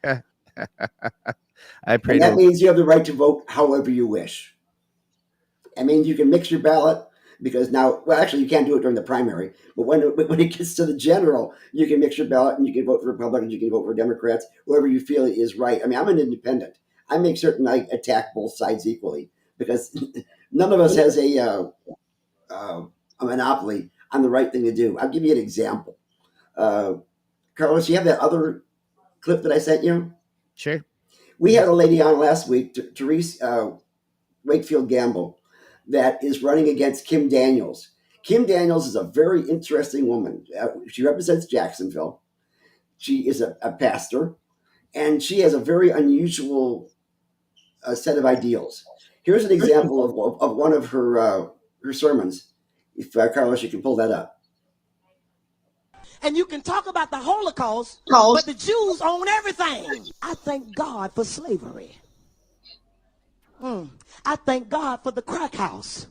B: I pray
A: And that means you have the right to vote however you wish. That means you can mix your ballot, because now, well, actually, you can't do it during the primary, but when it gets to the general, you can mix your ballot and you can vote for Republicans, you can vote for Democrats, whoever you feel is right. I mean, I'm an independent. I make certain I attack both sides equally, because none of us has a monopoly on the right thing to do. I'll give you an example. Carlos, you have that other clip that I sent you?
B: Sure.
A: We had a lady on last week, Therese Wakefield Gamble, that is running against Kim Daniels. Kim Daniels is a very interesting woman. She represents Jacksonville. She is a pastor, and she has a very unusual set of ideals. Here's an example of one of her sermons. If Carlos, you can pull that up.
G: And you can talk about the Holocaust, but the Jews own everything. I thank God for slavery. I thank God for the crack house.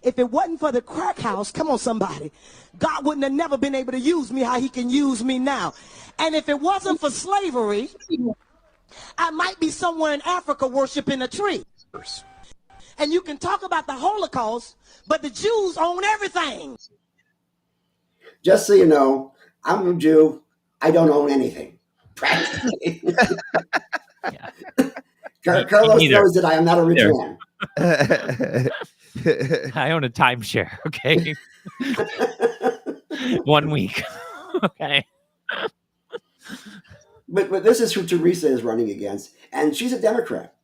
G: If it wasn't for the crack house, come on somebody, God wouldn't have never been able to use me how he can use me now. And if it wasn't for slavery, I might be somewhere in Africa worshiping a tree. And you can talk about the Holocaust, but the Jews own everything.
A: Just so you know, I'm a Jew. I don't own anything. Practically. Carlos knows that I am not a rich man.
F: I own a timeshare. Okay. 1 week. Okay.
A: But this is who Teresa is running against, and she's a Democrat.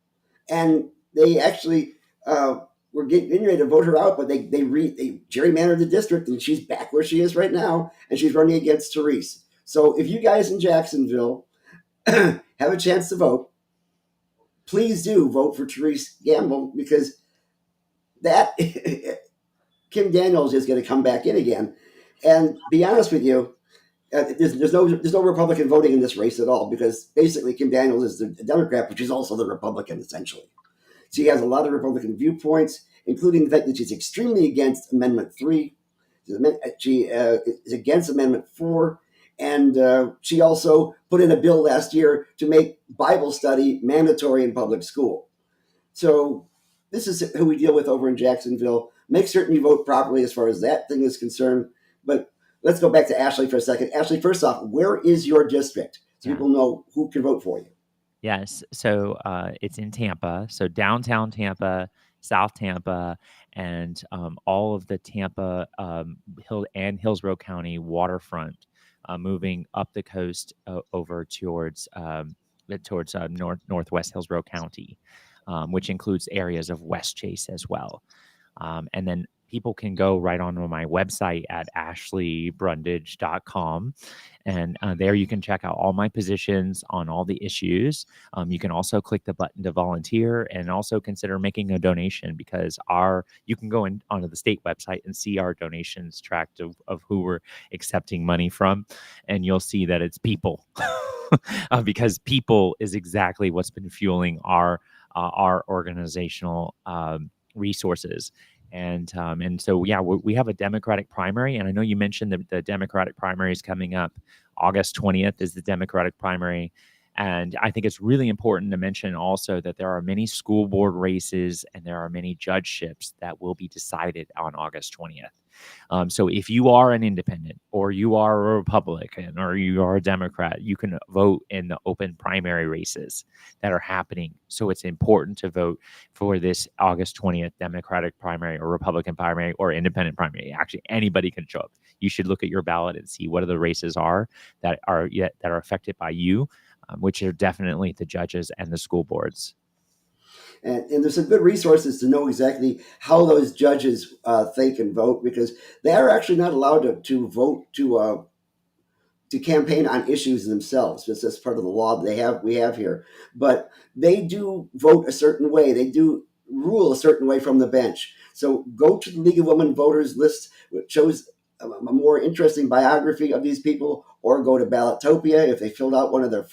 A: And they actually were getting ready to vote her out, but they gerrymandered the district, and she's back where she is right now, and she's running against Teresa. So if you guys in Jacksonville have a chance to vote, please do vote for Teresa Gamble, because that Kim Daniels is going to come back in again. And be honest with you, there's no Republican voting in this race at all, because basically Kim Daniels is the Democrat, but she's also the Republican essentially. She has a lot of Republican viewpoints, including the fact that she's extremely against Amendment 3. She is against Amendment 4. And she also put in a bill last year to make Bible study mandatory in public school. So this is who we deal with over in Jacksonville. Make certain you vote properly as far as that thing is concerned. But let's go back to Ashley for a second. Ashley, first off, where is your district? So people know who can vote for you.
F: Yes. So it's in Tampa. So downtown Tampa, South Tampa, and all of the Tampa Hillsborough County waterfront, moving up the coast over towards northwest Hillsborough County, which includes areas of West Chase as well. And then people can go right onto my website at ashleybrundage.com. And there you can check out all my positions on all the issues. You can also click the button to volunteer, and also consider making a donation, because you can go onto the state website and see our donations tracked of who we're accepting money from. And you'll see that it's people, because people is exactly what's been fueling our organizational resources. And so, we have a Democratic primary. And I know you mentioned that the Democratic primary is coming up. August 20th is the Democratic primary. And I think it's really important to mention also that there are many school board races and there are many judgeships that will be decided on August 20th. So if you are an independent, or you are a Republican, or you are a Democrat, you can vote in the open primary races that are happening. So it's important to vote for this August 20th Democratic primary, or Republican primary, or independent primary. Actually, anybody can show up. You should look at your ballot and see what are the races are that are affected by you, which are definitely the judges and the school boards.
A: And there's some good resources to know exactly how those judges think and vote, because they are actually not allowed to vote to campaign on issues themselves. That's part of the law we have here. But they do vote a certain way. They do rule a certain way from the bench. So go to the League of Women Voters list, which shows a more interesting biography of these people, or go to Ballotopia if they filled out one of their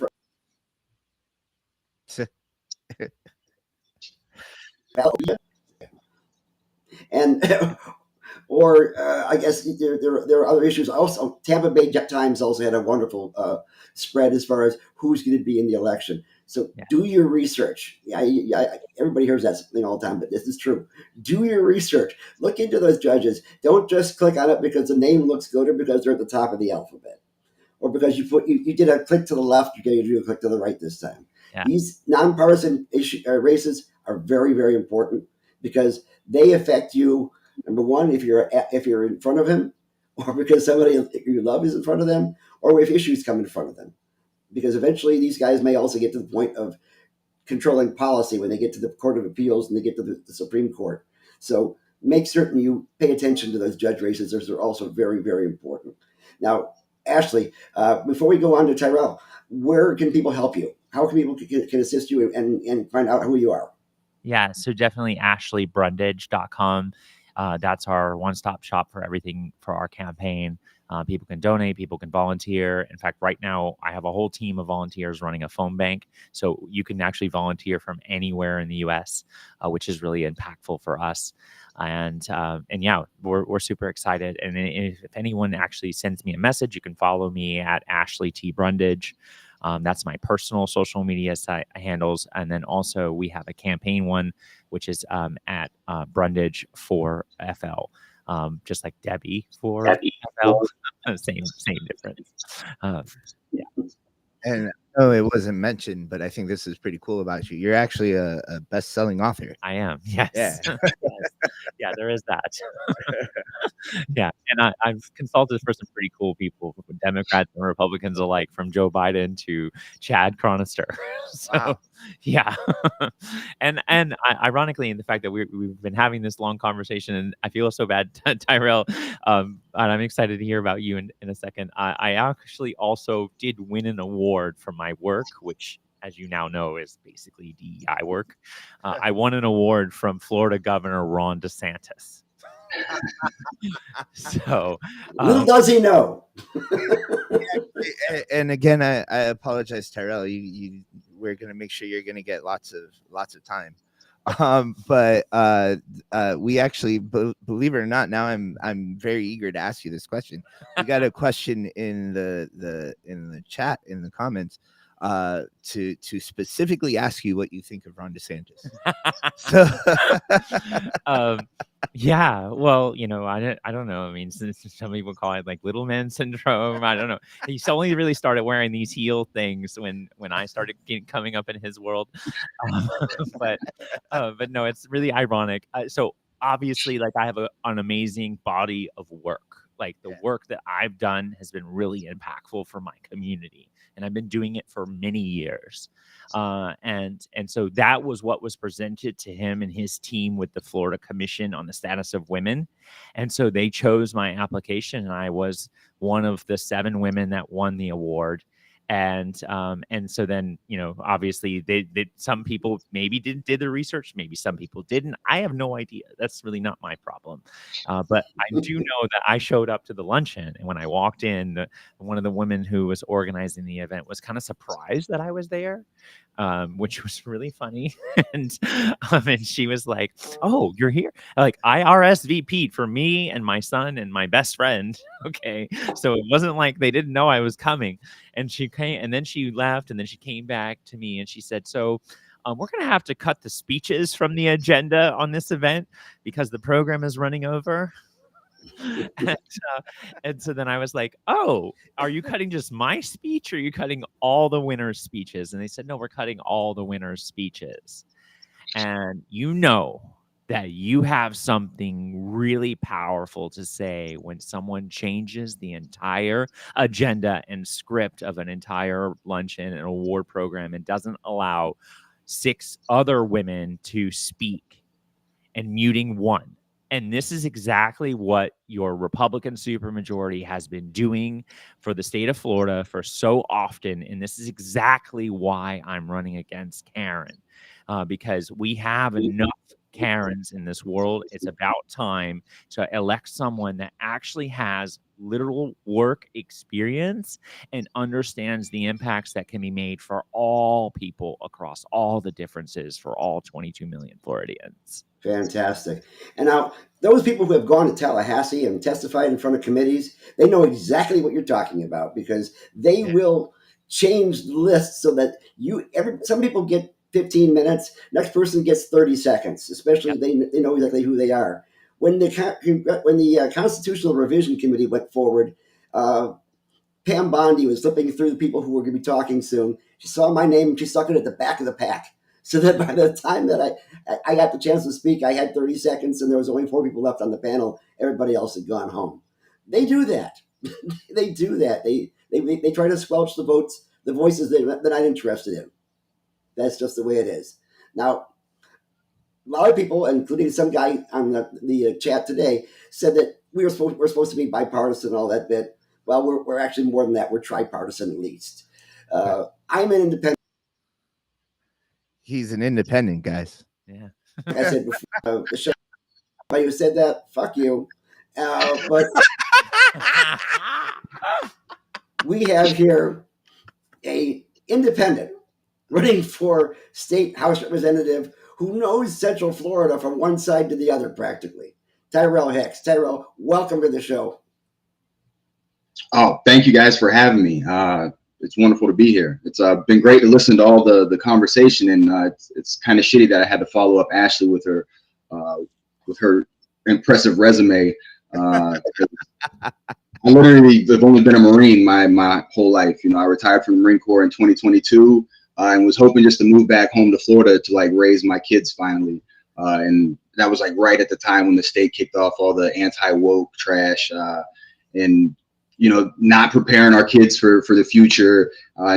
A: and or I guess there are other issues. Also, Tampa Bay Times also had a wonderful spread as far as who's going to be in the election. So do your research. Everybody hears that thing all the time, but this is true. Do your research. Look into those judges. Don't just click on it because the name looks good, or because they're at the top of the alphabet, or because you did a click to the left, you're going to do a click to the right this time. Yeah. These nonpartisan races are very, very important, because they affect you. Number one, if you're in front of him, or because somebody you love is in front of them, or if issues come in front of them. because eventually these guys may also get to the point of controlling policy when they get to the Court of Appeals and they get to the Supreme Court. So make certain you pay attention to those judge races. Those are also very, very important. Now, Ashley, before we go on to Tyrell, where can people help you? How can people can assist you and find out who you are?
F: Yeah, so definitely ashleybrudage.com. That's our one-stop shop for everything for our campaign. People can donate, people can volunteer. In fact, right now I have a whole team of volunteers running a phone bank. So you can actually volunteer from anywhere in the US, which is really impactful for us. And yeah, we're super excited. And if anyone actually sends me a message, you can follow me at Ashley T. Brundage. That's my personal social media site handles. And then also we have a campaign one, which is at Brundage for FL. Just like Debbie for FL. same difference. Yeah.
B: And it wasn't mentioned, but I think this is pretty cool about you. You're actually a best-selling author.
F: I am. Yes.
B: Yeah.
F: Yes. Yeah, there is that. Yeah. And I've consulted for some pretty cool people, Democrats and Republicans alike, from Joe Biden to Chad Chronister. So,
B: Wow.
F: yeah. and ironically, in the fact that we've been having this long conversation, and I feel so bad, Tyrell, and I'm excited to hear about you in a second. I actually also did win an award for my work, which, as you now know, is basically DEI work. I won an award from Florida Governor Ron DeSantis. So
A: Little does he know.
B: And again, I apologize, Tyrell. We're gonna make sure you're gonna get lots of time. But we actually, believe it or not, now I'm very eager to ask you this question. We got a question in the chat, in the comments, to specifically ask you what you think of Ron DeSantis. So,
F: yeah, well, I don't know. I mean, some people call it like little man syndrome. I don't know. He's only really started wearing these heel things when I started coming up in his world. But no, it's really ironic. So obviously, like, I have an amazing body of work. Like, the work that I've done has been really impactful for my community, and I've been doing it for many years. And so that was what was presented to him and his team with the Florida Commission on the Status of Women. And so they chose my application, and I was one of the 7 women that won the award. And so then, obviously they some people maybe did the research, maybe some people didn't. I have no idea. That's really not my problem. But I do know that I showed up to the luncheon, and when I walked in, one of the women who was organizing the event was kind of surprised that I was there, which was really funny. And she was like, "Oh, you're here!" Like, I RSVP'd for me and my son and my best friend. Okay, so it wasn't like they didn't know I was coming. And she came, and then she left, and then she came back to me and she said, "So we're going to have to cut the speeches from the agenda on this event because the program is running over." And so then I was like, "Oh, are you cutting just my speech, or are you cutting all the winners' speeches?" And they said, "No, we're cutting all the winners' speeches." And that you have something really powerful to say when someone changes the entire agenda and script of an entire luncheon and award program and doesn't allow 6 other women to speak and muting one. And this is exactly what your Republican supermajority has been doing for the state of Florida for so often. And this is exactly why I'm running against Karen, because we have enough Karens in this world. It's about time to elect someone that actually has literal work experience and understands the impacts that can be made for all people across all the differences for all 22 million Floridians.
A: Fantastic. And now, those people who have gone to Tallahassee and testified in front of committees, they know exactly what you're talking about, because they will change the list so that some people get 15 minutes, next person gets 30 seconds, especially they know exactly who they are. When the Constitutional Revision Committee went forward, Pam Bondi was flipping through the people who were going to be talking soon. She saw my name and she stuck it at the back of the pack, so that by the time that I got the chance to speak, I had 30 seconds and there was only 4 people left on the panel. Everybody else had gone home. They do that. They do that. They try to squelch the votes the voices they're not interested in. That's just the way it is. Now, a lot of people, including some guy on the chat today, said that we're supposed to be bipartisan and all that bit. Well, we're actually more than that. We're tripartisan at least. I'm an independent.
B: He's an independent, guys.
F: Yeah.
A: Like I said before, the show. Anybody who said that, fuck you. But we have here a independent running for state House representative who knows Central Florida from one side to the other practically. Tyrell Hicks. Tyrell, welcome to the show.
H: Oh, thank you guys for having me. It's wonderful to be here. It's been great to listen to all the conversation, and it's kind of shitty that I had to follow up Ashley with her impressive resume. I literally have only been a Marine my whole life. You know, I retired from the Marine Corps in 2022 and was hoping just to move back home to Florida to like raise my kids finally. And that was like right at the time when the state kicked off all the anti-woke trash and, you know, not preparing our kids for the future,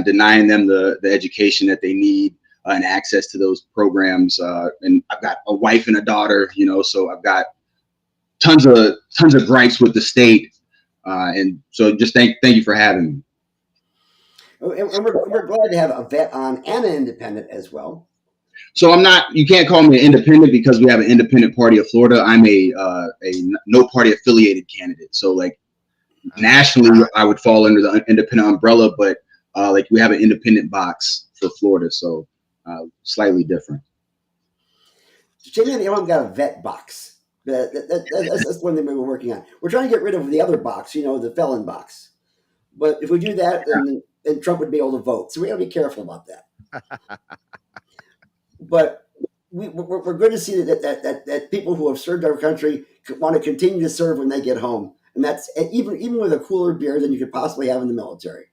H: denying them the education that they need and access to those programs. And I've got a wife and a daughter, you know, so I've got tons of gripes with the state. And so just thank you for having me.
A: And we're glad to have a vet on and an independent as well.
H: So you can't call me an independent because we have an independent party of Florida. I'm a no party affiliated candidate. So like nationally, I would fall under the independent umbrella, but like we have an independent box for Florida. So slightly different.
A: Jamie and Aaron got a vet box. That's one thing we were working on. We're trying to get rid of the other box, you know, the felon box. But if we do that, then Trump would be able to vote. So we got to be careful about that. But we're good to see that people who have served our country want to continue to serve when they get home, and that's even with a cooler beer than you could possibly have in the military.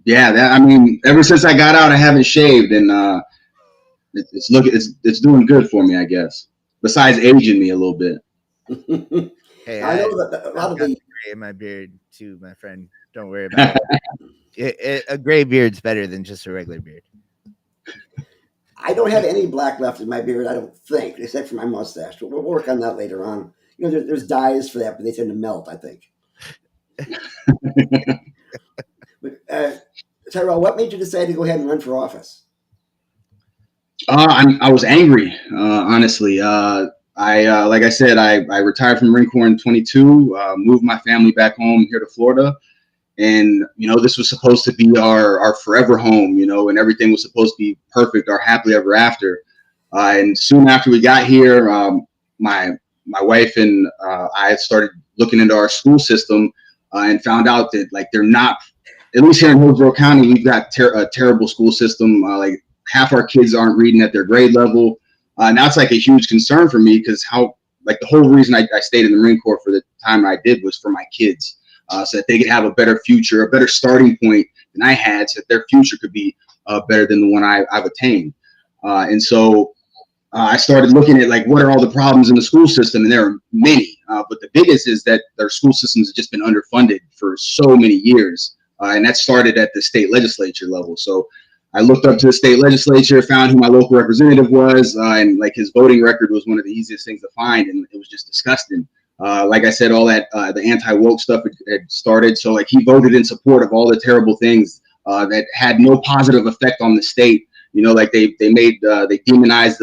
H: Yeah, I mean, ever since I got out, I haven't shaved, and it's doing good for me, I guess. Besides aging me a little bit.
B: Hey,
A: I know that a lot of the
B: gray in my beard too, my friend. Don't worry about it. A gray beard's better than just a regular beard.
A: I don't have any black left in my beard, I don't think, except for my mustache. But we'll work on that later on. You know, there's dyes for that, but they tend to melt, I think. But Tyrell, what made you decide to go ahead and run for office?
H: I was angry, honestly. Like I said, I retired from the Marine Corps in 22, moved my family back home here to Florida. And, you know, this was supposed to be our forever home, you know, and everything was supposed to be perfect, our happily ever after. And soon after we got here, my wife and I started looking into our school system and found out that, like, they're not, at least here in Hillsborough County, we've got a terrible school system. Like, half our kids aren't reading at their grade level. And that's like a huge concern for me because the whole reason I stayed in the Marine Corps for the time I did was for my kids. So that they could have a better future, a better starting point than I had, so that their future could be better than the one I've attained. And so I started looking at, like, what are all the problems in the school system? And there are many, but the biggest is that their school systems have just been underfunded for so many years. And that started at the state legislature level. So I looked up to the state legislature, found who my local representative was, and like his voting record was one of the easiest things to find, and it was just disgusting. Like I said, all that the anti-woke stuff had started. So like he voted in support of all the terrible things that had no positive effect on the state. You know, like they demonized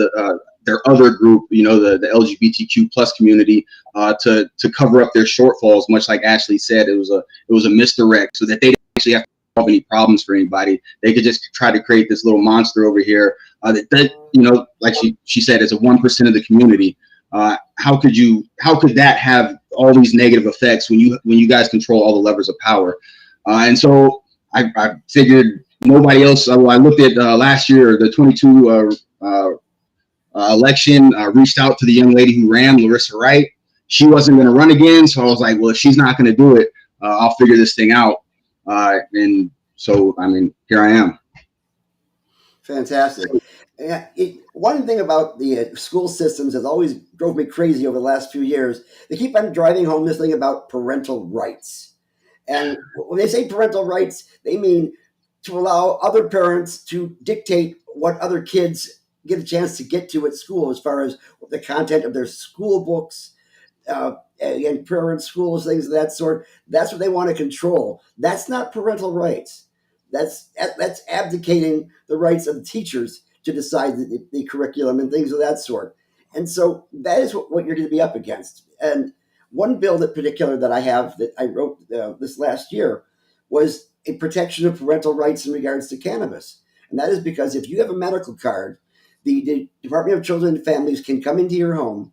H: their other group, you know, the LGBTQ plus community to cover up their shortfalls. Much like Ashley said, it was a misdirect so that they didn't actually have to solve any problems for anybody. They could just try to create this little monster over here that you know, like she said, is a 1% of the community. How could that have all these negative effects when you guys control all the levers of power? And so I figured nobody else. I looked at last year, the 22 election, reached out to the young lady who ran, Larissa Wright. She wasn't going to run again. So I was like, well, if she's not going to do it, I'll figure this thing out. And so, I mean, here I am.
A: Fantastic. One thing about the school systems that always drove me crazy over the last few years, they keep on driving home this thing about parental rights. And when they say parental rights, they mean to allow other parents to dictate what other kids get a chance to get to at school, as far as the content of their school books, and parent schools, things of that sort. That's what they want to control. That's not parental rights. That's abdicating the rights of the teachers to decide the curriculum and things of that sort. And so that is what you're going to be up against. And one bill in particular that I have that I wrote this last year was a protection of parental rights in regards to cannabis. And that is because if you have a medical card, the Department of Children and Families can come into your home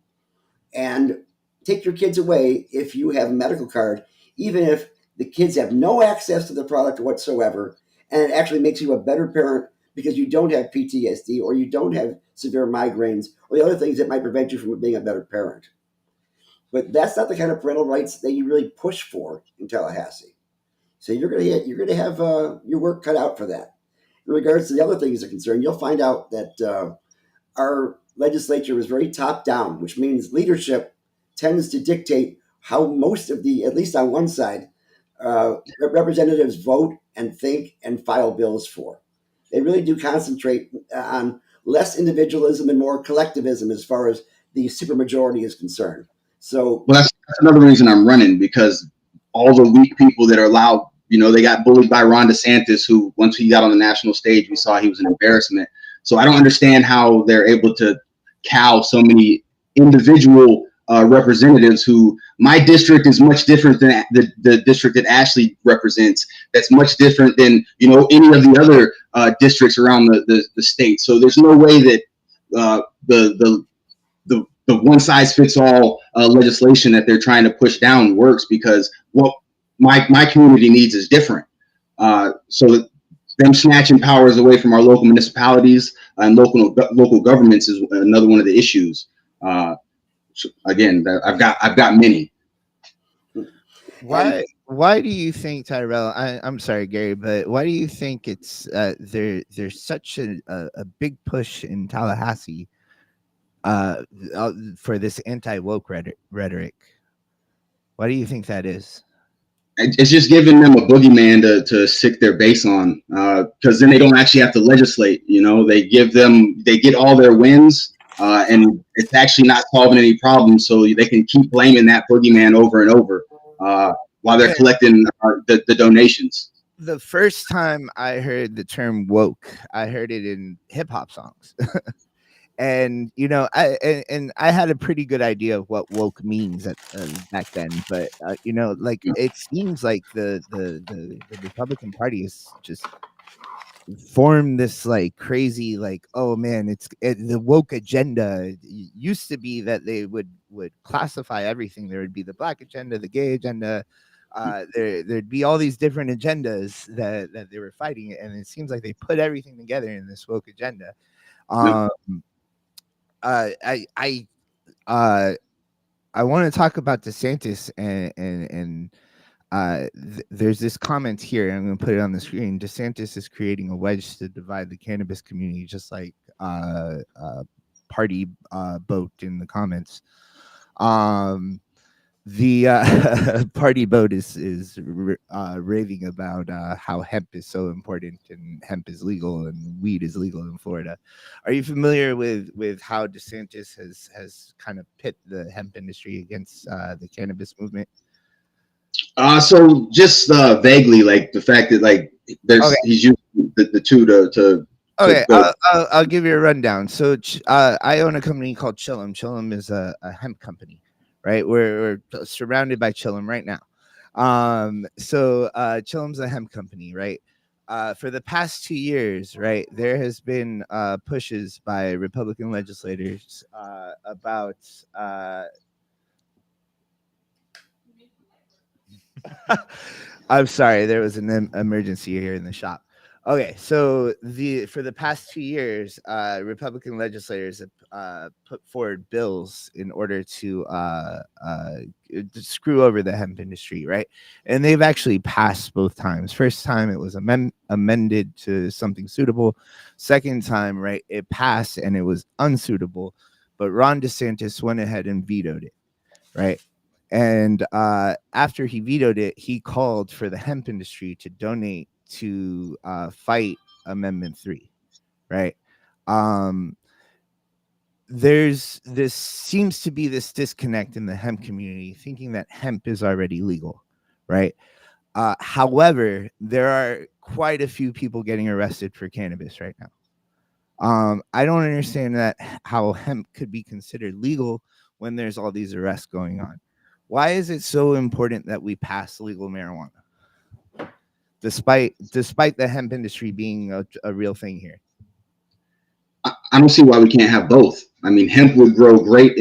A: and take your kids away if you have a medical card, even if the kids have no access to the product whatsoever, and it actually makes you a better parent because you don't have PTSD or you don't have severe migraines or the other things that might prevent you from being a better parent. But that's not the kind of parental rights that you really push for in Tallahassee. So you're going to have your work cut out for that. In regards to the other things that are concerned, you'll find out that our legislature is very top down, which means leadership tends to dictate how most of the, at least on one side, representatives vote and think and file bills for. They really do concentrate on less individualism and more collectivism as far as the supermajority is concerned. So,
H: well, that's another reason I'm running, because all the weak people that are allowed, they got bullied by Ron DeSantis, who once he got on the national stage, we saw he was an embarrassment. So I don't understand how they're able to cow so many individual representatives who, my district is much different than the district that Ashley represents. That's much different than, any of the other districts around the state. So there's no way that the one size fits all legislation that they're trying to push down works, because what my community needs is different. So them snatching powers away from our local municipalities and local governments is another one of the issues. So again, I've got many.
B: Why do you think, Tyrell? I'm sorry, Gary, but why do you think it's there's such a big push in Tallahassee for this anti-woke rhetoric? Why do you think that is?
H: It's just giving them a boogeyman to sick their base on, because then they don't actually have to legislate. They get all their wins, and it's actually not solving any problems. So they can keep blaming that boogeyman over and over while they're collecting the donations.
B: The first time I heard the term woke, I heard it in hip hop songs. And I had a pretty good idea of what woke means back then, but it seems like the Republican Party is just formed this like crazy, like, oh man, the woke agenda. It used to be that they would classify everything. There would be the black agenda, the gay agenda. There'd be all these different agendas that they were fighting, and it seems like they put everything together in this woke agenda. I want to talk about DeSantis and there's this comment here. I'm going to put it on the screen. DeSantis is creating a wedge to divide the cannabis community, just like Party Boat in the comments. The Party Boat is raving about how hemp is so important and hemp is legal and weed is legal in Florida. Are you familiar with how DeSantis has kind of pit the hemp industry against the cannabis movement?
H: So just vaguely, like the fact that he's using the two to
B: okay, I'll give you a rundown. So I own a company called Chillum. Chillum is a hemp company. Right, we're surrounded by Chillum right now. So Chillum's a hemp company, right? For the past 2 years, right, there has been pushes by Republican legislators about. I'm sorry, there was an emergency here in the shop. Okay, so for the past 2 years, Republican legislators have put forward bills in order to screw over the hemp industry, right? And they've actually passed both times. First time it was amended to something suitable. Second time, right, it passed and it was unsuitable. But Ron DeSantis went ahead and vetoed it, right? And after he vetoed it, he called for the hemp industry to donate to fight Amendment 3, right? There's this seems to be this disconnect in the hemp community, thinking that hemp is already legal, right? However, there are quite a few people getting arrested for cannabis right now. I don't understand that how hemp could be considered legal when there's all these arrests going on. Why is it so important that we pass legal marijuana, despite the hemp industry being a real thing here?
H: I don't see why we can't have both. I mean, hemp would grow great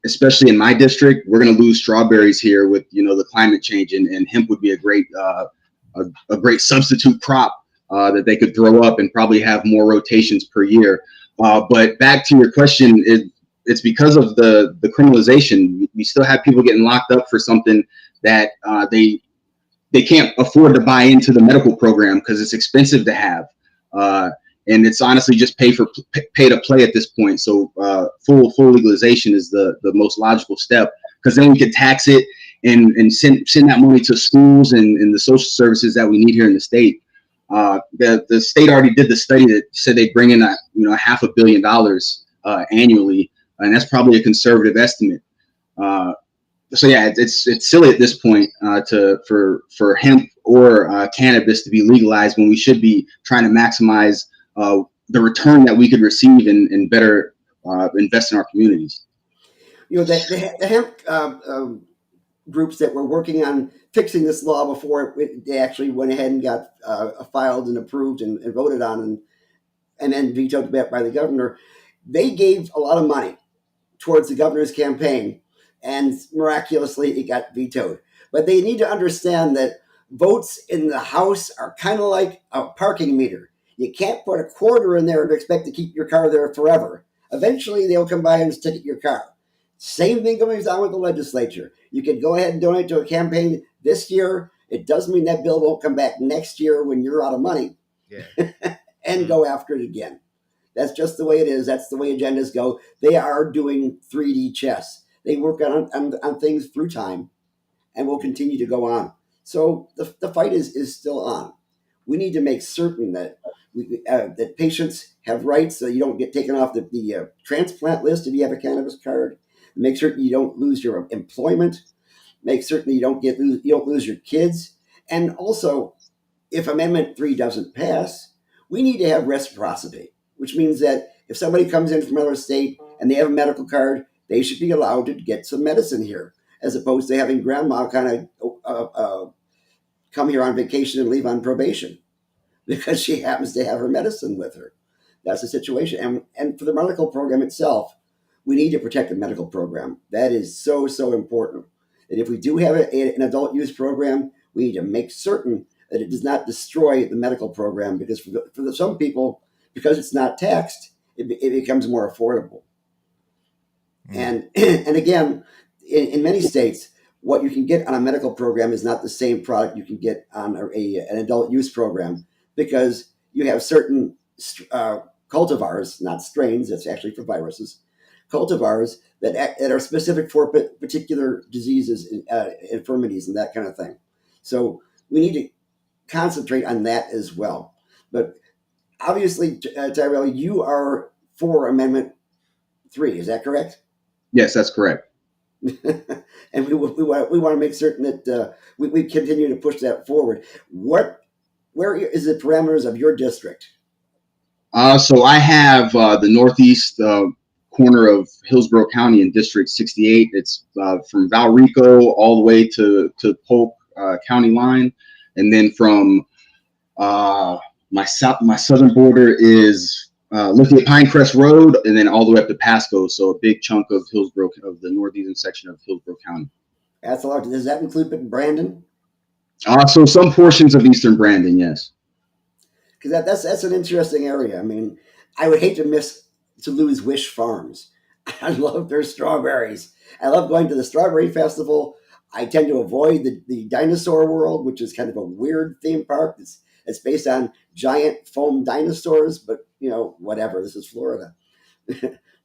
H: especially in my district. We're going to lose strawberries here with, the climate change, and hemp would be a great substitute crop that they could throw up and probably have more rotations per year. But back to your question, it's because of the criminalization. We still have people getting locked up for something that they can't afford to buy into the medical program because it's expensive to have. And it's honestly just pay to play at this point. So full legalization is the most logical step, because then we could tax it and send that money to schools and the social services that we need here in the state. The state already did the study that said they bring in $500 million annually, and that's probably a conservative estimate. So yeah, it's silly at this point for hemp or cannabis to be legalized when we should be trying to maximize the return that we could receive and better invest in our communities.
A: The hemp groups that were working on fixing this law before they actually went ahead and got filed and approved and voted on and then vetoed by the governor, they gave a lot of money towards the governor's campaign, and miraculously it got vetoed. But they need to understand that votes in the House are kind of like a parking meter. You can't put a quarter in there and expect to keep your car there forever. Eventually, they'll come by and ticket your car. Same thing goes on with the legislature. You can go ahead and donate to a campaign this year. It doesn't mean that bill won't come back next year when you're out of money.
B: Yeah.
A: And go after it again. That's just the way it is. That's the way agendas go. They are doing 3D chess. They work on things through time and will continue to go on. So the fight is still on. We need to make certain that that patients have rights, so you don't get taken off the transplant list if you have a cannabis card. Make certain you don't lose your employment. Make certain you don't lose your kids. And also, if Amendment 3 doesn't pass, we need to have reciprocity, which means that if somebody comes in from another state and they have a medical card, they should be allowed to get some medicine here, as opposed to having grandma kind of come here on vacation and leave on probation because she happens to have her medicine with her. That's the situation. And for the medical program itself, we need to protect the medical program. That is so, so important. And if we do have an adult use program, we need to make certain that it does not destroy the medical program, because for some people, because it's not taxed, it becomes more affordable. And again, in many states, what you can get on a medical program is not the same product you can get on an adult use program, because you have certain cultivars, not strains, that's actually for viruses, cultivars that are specific for particular diseases, infirmities, and that kind of thing. So we need to concentrate on that as well. But obviously, Tyrell, you are for Amendment 3, is that correct?
H: Yes, that's correct.
A: And we want to make certain that we continue to push that forward. Where is the parameters of your district?
H: So I have the northeast corner of Hillsborough County in District 68. It's from Valrico all the way to Polk County line, and then from my southern border is looking at Pinecrest Road, and then all the way up to Pasco. So a big chunk of Hillsborough, of the northeastern section of Hillsborough County.
A: That's a lot. Does that include Brandon?
H: So some portions of eastern Brandon, yes.
A: Because that's an interesting area. I mean, I would hate to lose Wish Farms. I love their strawberries. I love going to the strawberry festival. I tend to avoid the dinosaur world, which is kind of a weird theme park. It's based on giant foam dinosaurs, but whatever. This is Florida.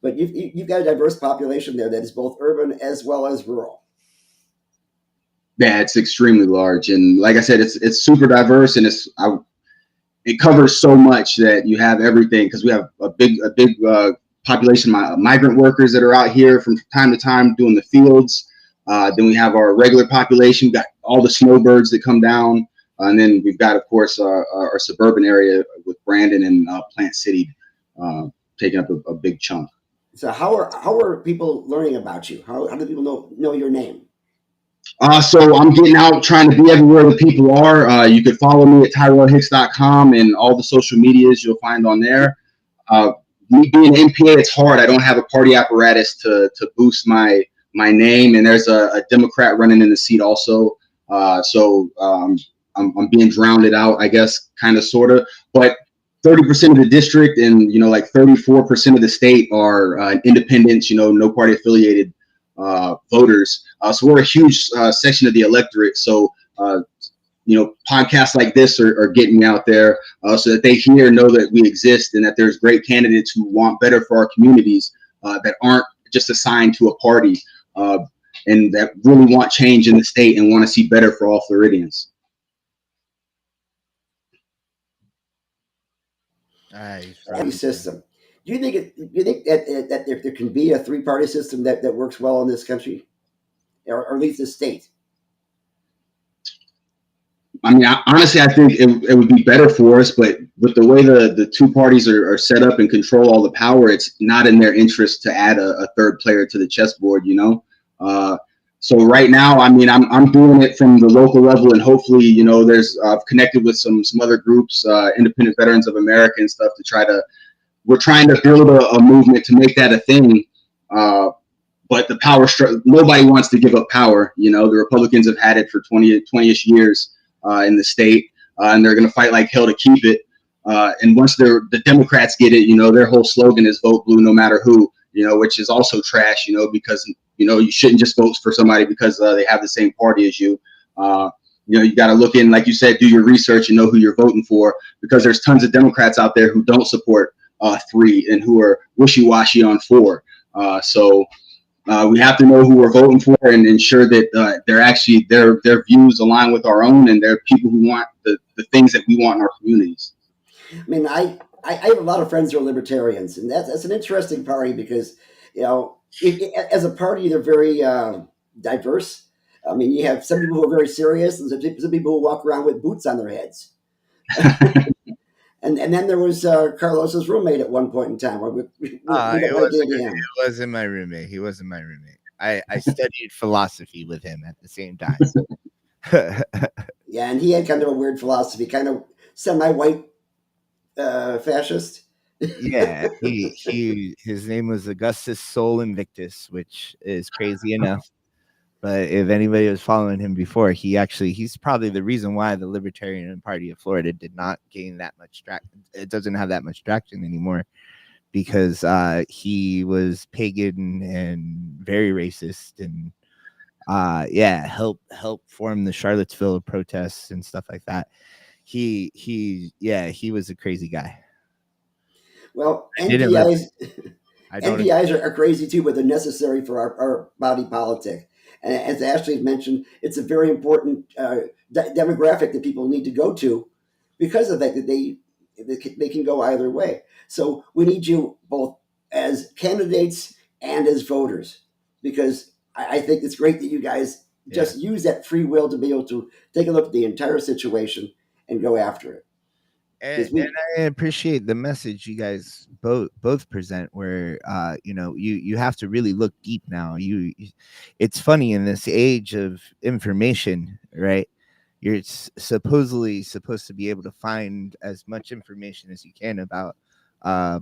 A: But you've got a diverse population there that is both urban as well as rural.
H: Yeah, it's extremely large, and like I said, it's super diverse, and it covers so much that you have everything, because we have a big population of migrant workers that are out here from time to time doing the fields. Then we have our regular population. We've got all the snowbirds that come down, and then we've got, of course, our suburban area with Brandon and Plant City taking up a big chunk.
A: So how are people learning about you? How do people know your name?
H: So I'm getting out, trying to be everywhere the people are. You could follow me at TyrellHicks.com, and all the social medias you'll find on there. Me being an MPA, it's hard. I don't have a party apparatus to boost my name, and there's a Democrat running in the seat also. So I'm being drowned out, I guess, kind of, sort of. But 30% of the district and, like 34% of the state are independents, no party affiliated voters. So we're a huge section of the electorate. So, podcasts like this are getting me out there so that they know that we exist, and that there's great candidates who want better for our communities that aren't just assigned to a party, and that really want change in the state and want to see better for all Floridians.
A: Party system. Do you think that there can be a three-party system that works well in this country, or at least the state?
H: I mean, honestly, I think it would be better for us, but with the way the two parties are set up and control all the power, it's not in their interest to add a third player to the chessboard, So right now, I mean, I'm doing it from the local level, and hopefully, I've connected with some other groups, Independent Veterans of America and stuff, we're trying to build a movement to make that a thing. But the power nobody wants to give up power. The Republicans have had it for 20-ish years in the state, and they're going to fight like hell to keep it. And once the Democrats get it, their whole slogan is vote blue no matter who, which is also trash, because, you shouldn't just vote for somebody because they have the same party as you. You got to look in, like you said, do your research and know who you're voting for, because there's tons of Democrats out there who don't support 3 and who are wishy-washy on 4. So we have to know who we're voting for and ensure that they're actually their views align with our own, and they're people who want the things that we want in our communities.
A: I mean, I have a lot of friends who are libertarians, and that's an interesting party because, as a party, they're very diverse. I mean, you have some people who are very serious, and some people who walk around with boots on their heads. And then there was Carlos's roommate at one point in time.
B: It wasn't my roommate. He wasn't my roommate. I studied philosophy with him at the same time.
A: Yeah, and he had kind of a weird philosophy, kind of semi-white fascist.
B: Yeah, his name was Augustus Sol Invictus, which is crazy enough. But if anybody was following him before, he's probably the reason why the Libertarian Party of Florida did not gain that much traction. It doesn't have that much traction anymore because he was pagan and very racist, and help form the Charlottesville protests and stuff like that. He was a crazy guy.
A: Well, NPIs are crazy too, but they're necessary for our body politic. And as Ashley mentioned, it's a very important demographic that people need to go to because of that they can go either way. So we need you both as candidates and as voters, because I think it's great that you guys just use that free will to be able to take a look at the entire situation and go after it.
B: And I appreciate the message you guys both present, where you have to really look deep now. It's funny, in this age of information, right? You're supposedly supposed to be able to find as much information as you can about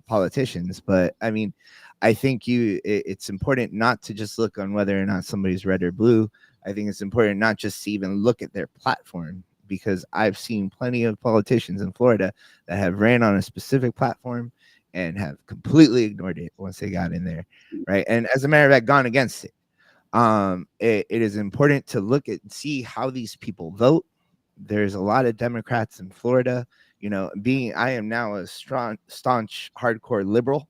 B: politicians, but I mean, I think it's important not to just look on whether or not somebody's red or blue. I think it's important not just to even look at their platform, because I've seen plenty of politicians in Florida that have ran on a specific platform and have completely ignored it once they got in there, right? And as a matter of fact, gone against it. It is important to look at and see how these people vote. There's a lot of Democrats in Florida. I am now a staunch hardcore liberal.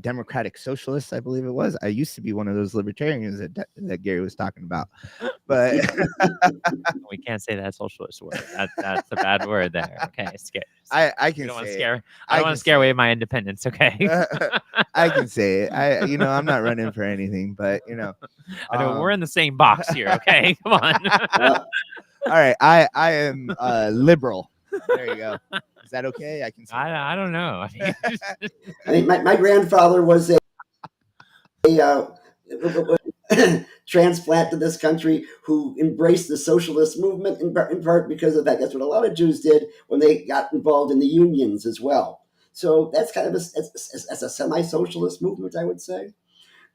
B: Democratic Socialists, I believe it was. I used to be one of those libertarians that Gary was talking about, but
F: We can't say that socialist word. That's a bad word there. Okay, scare.
B: I
F: We
B: can
F: don't want to
B: say
F: scare.
B: it.
F: I don't want
B: can
F: to scare
B: say
F: away
B: it.
F: my independence. Okay.
B: I can say it. I'm not running for anything, but
F: I know we're in the same box here. Okay, come on.
B: all right. I am liberal. There you go. Is that okay? I can say
F: I don't know.
A: I mean, my grandfather was a transplant to this country who embraced the socialist movement in part because of that. That's what a lot of Jews did when they got involved in the unions as well. So that's kind of that's a semi-socialist movement, I would say.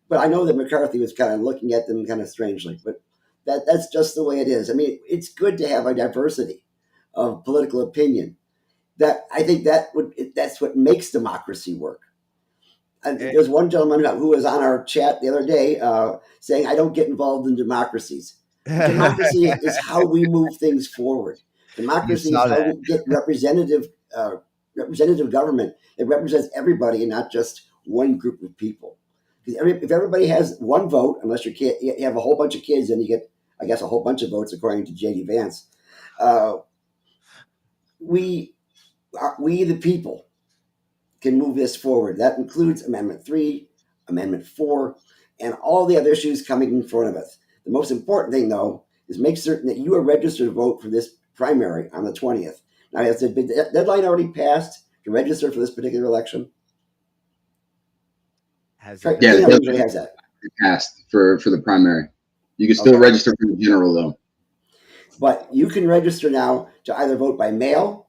A: But I know that McCarthy was kind of looking at them kind of strangely. But that's just the way it is. I mean, it's good to have a diversity of political opinion. That I think that's what makes democracy work. There's one gentleman who was on our chat the other day saying, "I don't get involved in democracies." Democracy is how we move things forward. Democracy is how we get representative government. It represents everybody and not just one group of people. If everybody has one vote, unless you have a whole bunch of kids, then you get, I guess, a whole bunch of votes according to J.D. Vance. We the people can move this forward. That includes Amendment 3, Amendment 4, and all the other issues coming in front of us. The most important thing, though, is make certain that you are registered to vote for this primary on the 20th. Now, has the deadline already passed to register for this particular election?
H: Yeah,
A: it usually has that.
H: It passed for the primary. You can still register for the general, though.
A: But you can register now to either vote by mail,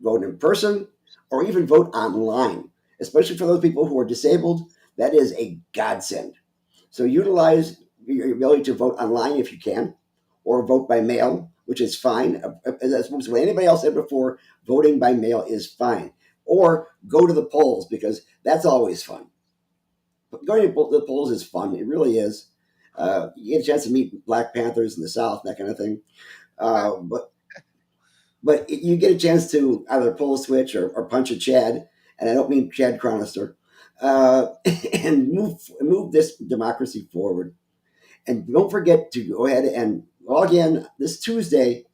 A: vote in person, or even vote online, especially for those people who are disabled. That is a godsend. So utilize your ability to vote online if you can, or vote by mail, which is fine. As what anybody else said before, voting by mail is fine. Or go to the polls, because that's always fun. Going to the polls is fun. It really is. You get a chance to meet Black Panthers in the South, that kind of thing. But you get a chance to either pull a switch or punch a Chad, and I don't mean Chad Chronister, and move this democracy forward. And don't forget to go ahead and log in this Tuesday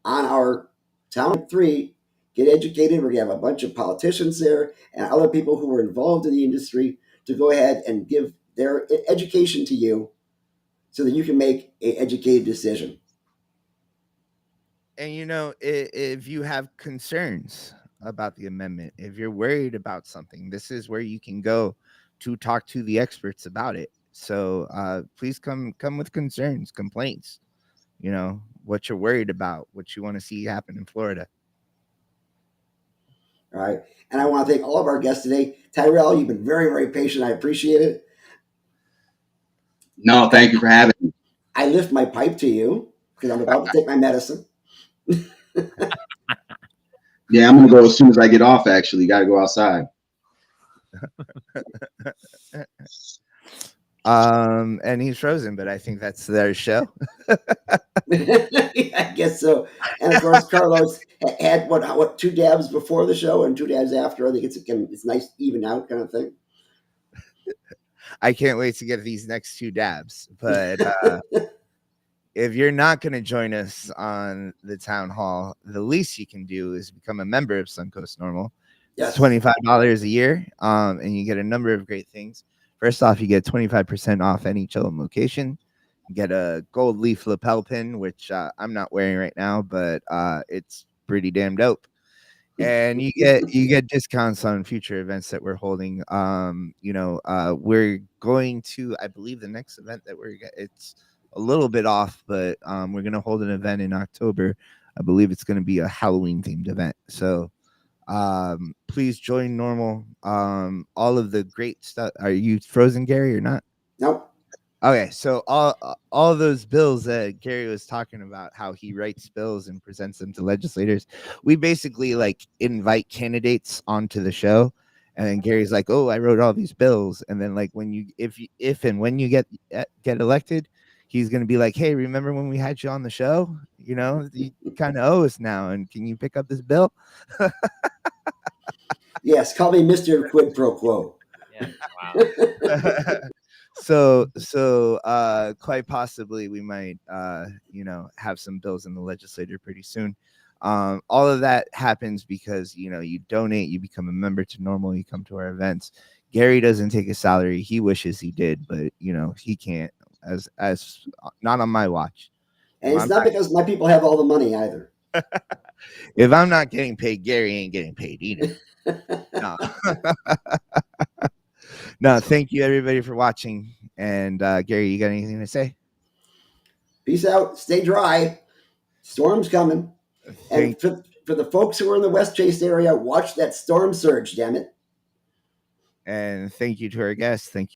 A: on our Town 3. Get educated. We're going to have a bunch of politicians there and other people who are involved in the industry to go ahead and give their education to you so that you can make an educated decision.
B: And if you have concerns about the amendment, if you're worried about something, this is where you can go to talk to the experts about it. So please come with concerns, complaints, what you're worried about, what you want to see happen in Florida.
A: All right. And I want to thank all of our guests today. Tyrell, you've been very, very patient. I appreciate it.
H: No, thank you for having me.
A: I lift my pipe to you because I'm about to take my medicine.
H: Yeah, I'm going to go as soon as I get off, actually. Got to go outside.
B: And he's frozen, but I think that's their show.
A: I guess so. And of course, Carlos had what 2 dabs before the show and 2 dabs after. I think it's nice, even out kind of thing.
B: I can't wait to get these next 2 dabs. But if you're not going to join us on the town hall, the least you can do is become a member of Suncoast Normal. Yes. It's $25 a year, and you get a number of great things. First off, you get 25% off any Chillum location. You get a gold leaf lapel pin, which I'm not wearing right now, but it's pretty damn dope. And you get discounts on future events that we're holding. We're going to, I believe, the next event that it's a little bit off, but we're going to hold an event in October. I believe it's going to be a Halloween themed event. So please join Normal. All of the great stuff. Are you frozen, Gary, or not?
A: Nope.
B: Okay, so all those bills that Gary was talking about, how he writes bills and presents them to legislators, we basically invite candidates onto the show, and then Gary's like, "Oh, I wrote all these bills," and then if and when you get elected, he's gonna be like, "Hey, remember when we had you on the show? You kind of owe us now, and can you pick up this bill?"
A: Yes, call me Mr. Quid Pro Quo.
F: Yeah. Wow.
B: So quite possibly we might have some bills in the legislature pretty soon. All of that happens because you donate, you become a member to Normal, you come to our events. Gary doesn't take a salary. He wishes he did, but he can't, as not on my watch.
A: And it's not because my people have all the money either.
B: If I'm not getting paid, Gary ain't getting paid either. No. No, thank you everybody for watching. And Gary, you got anything to say?
A: Peace out. Stay dry. Storm's coming. And for the folks who are in the West Chase area, watch that storm surge, damn it.
B: And thank you to our guests. Thank you.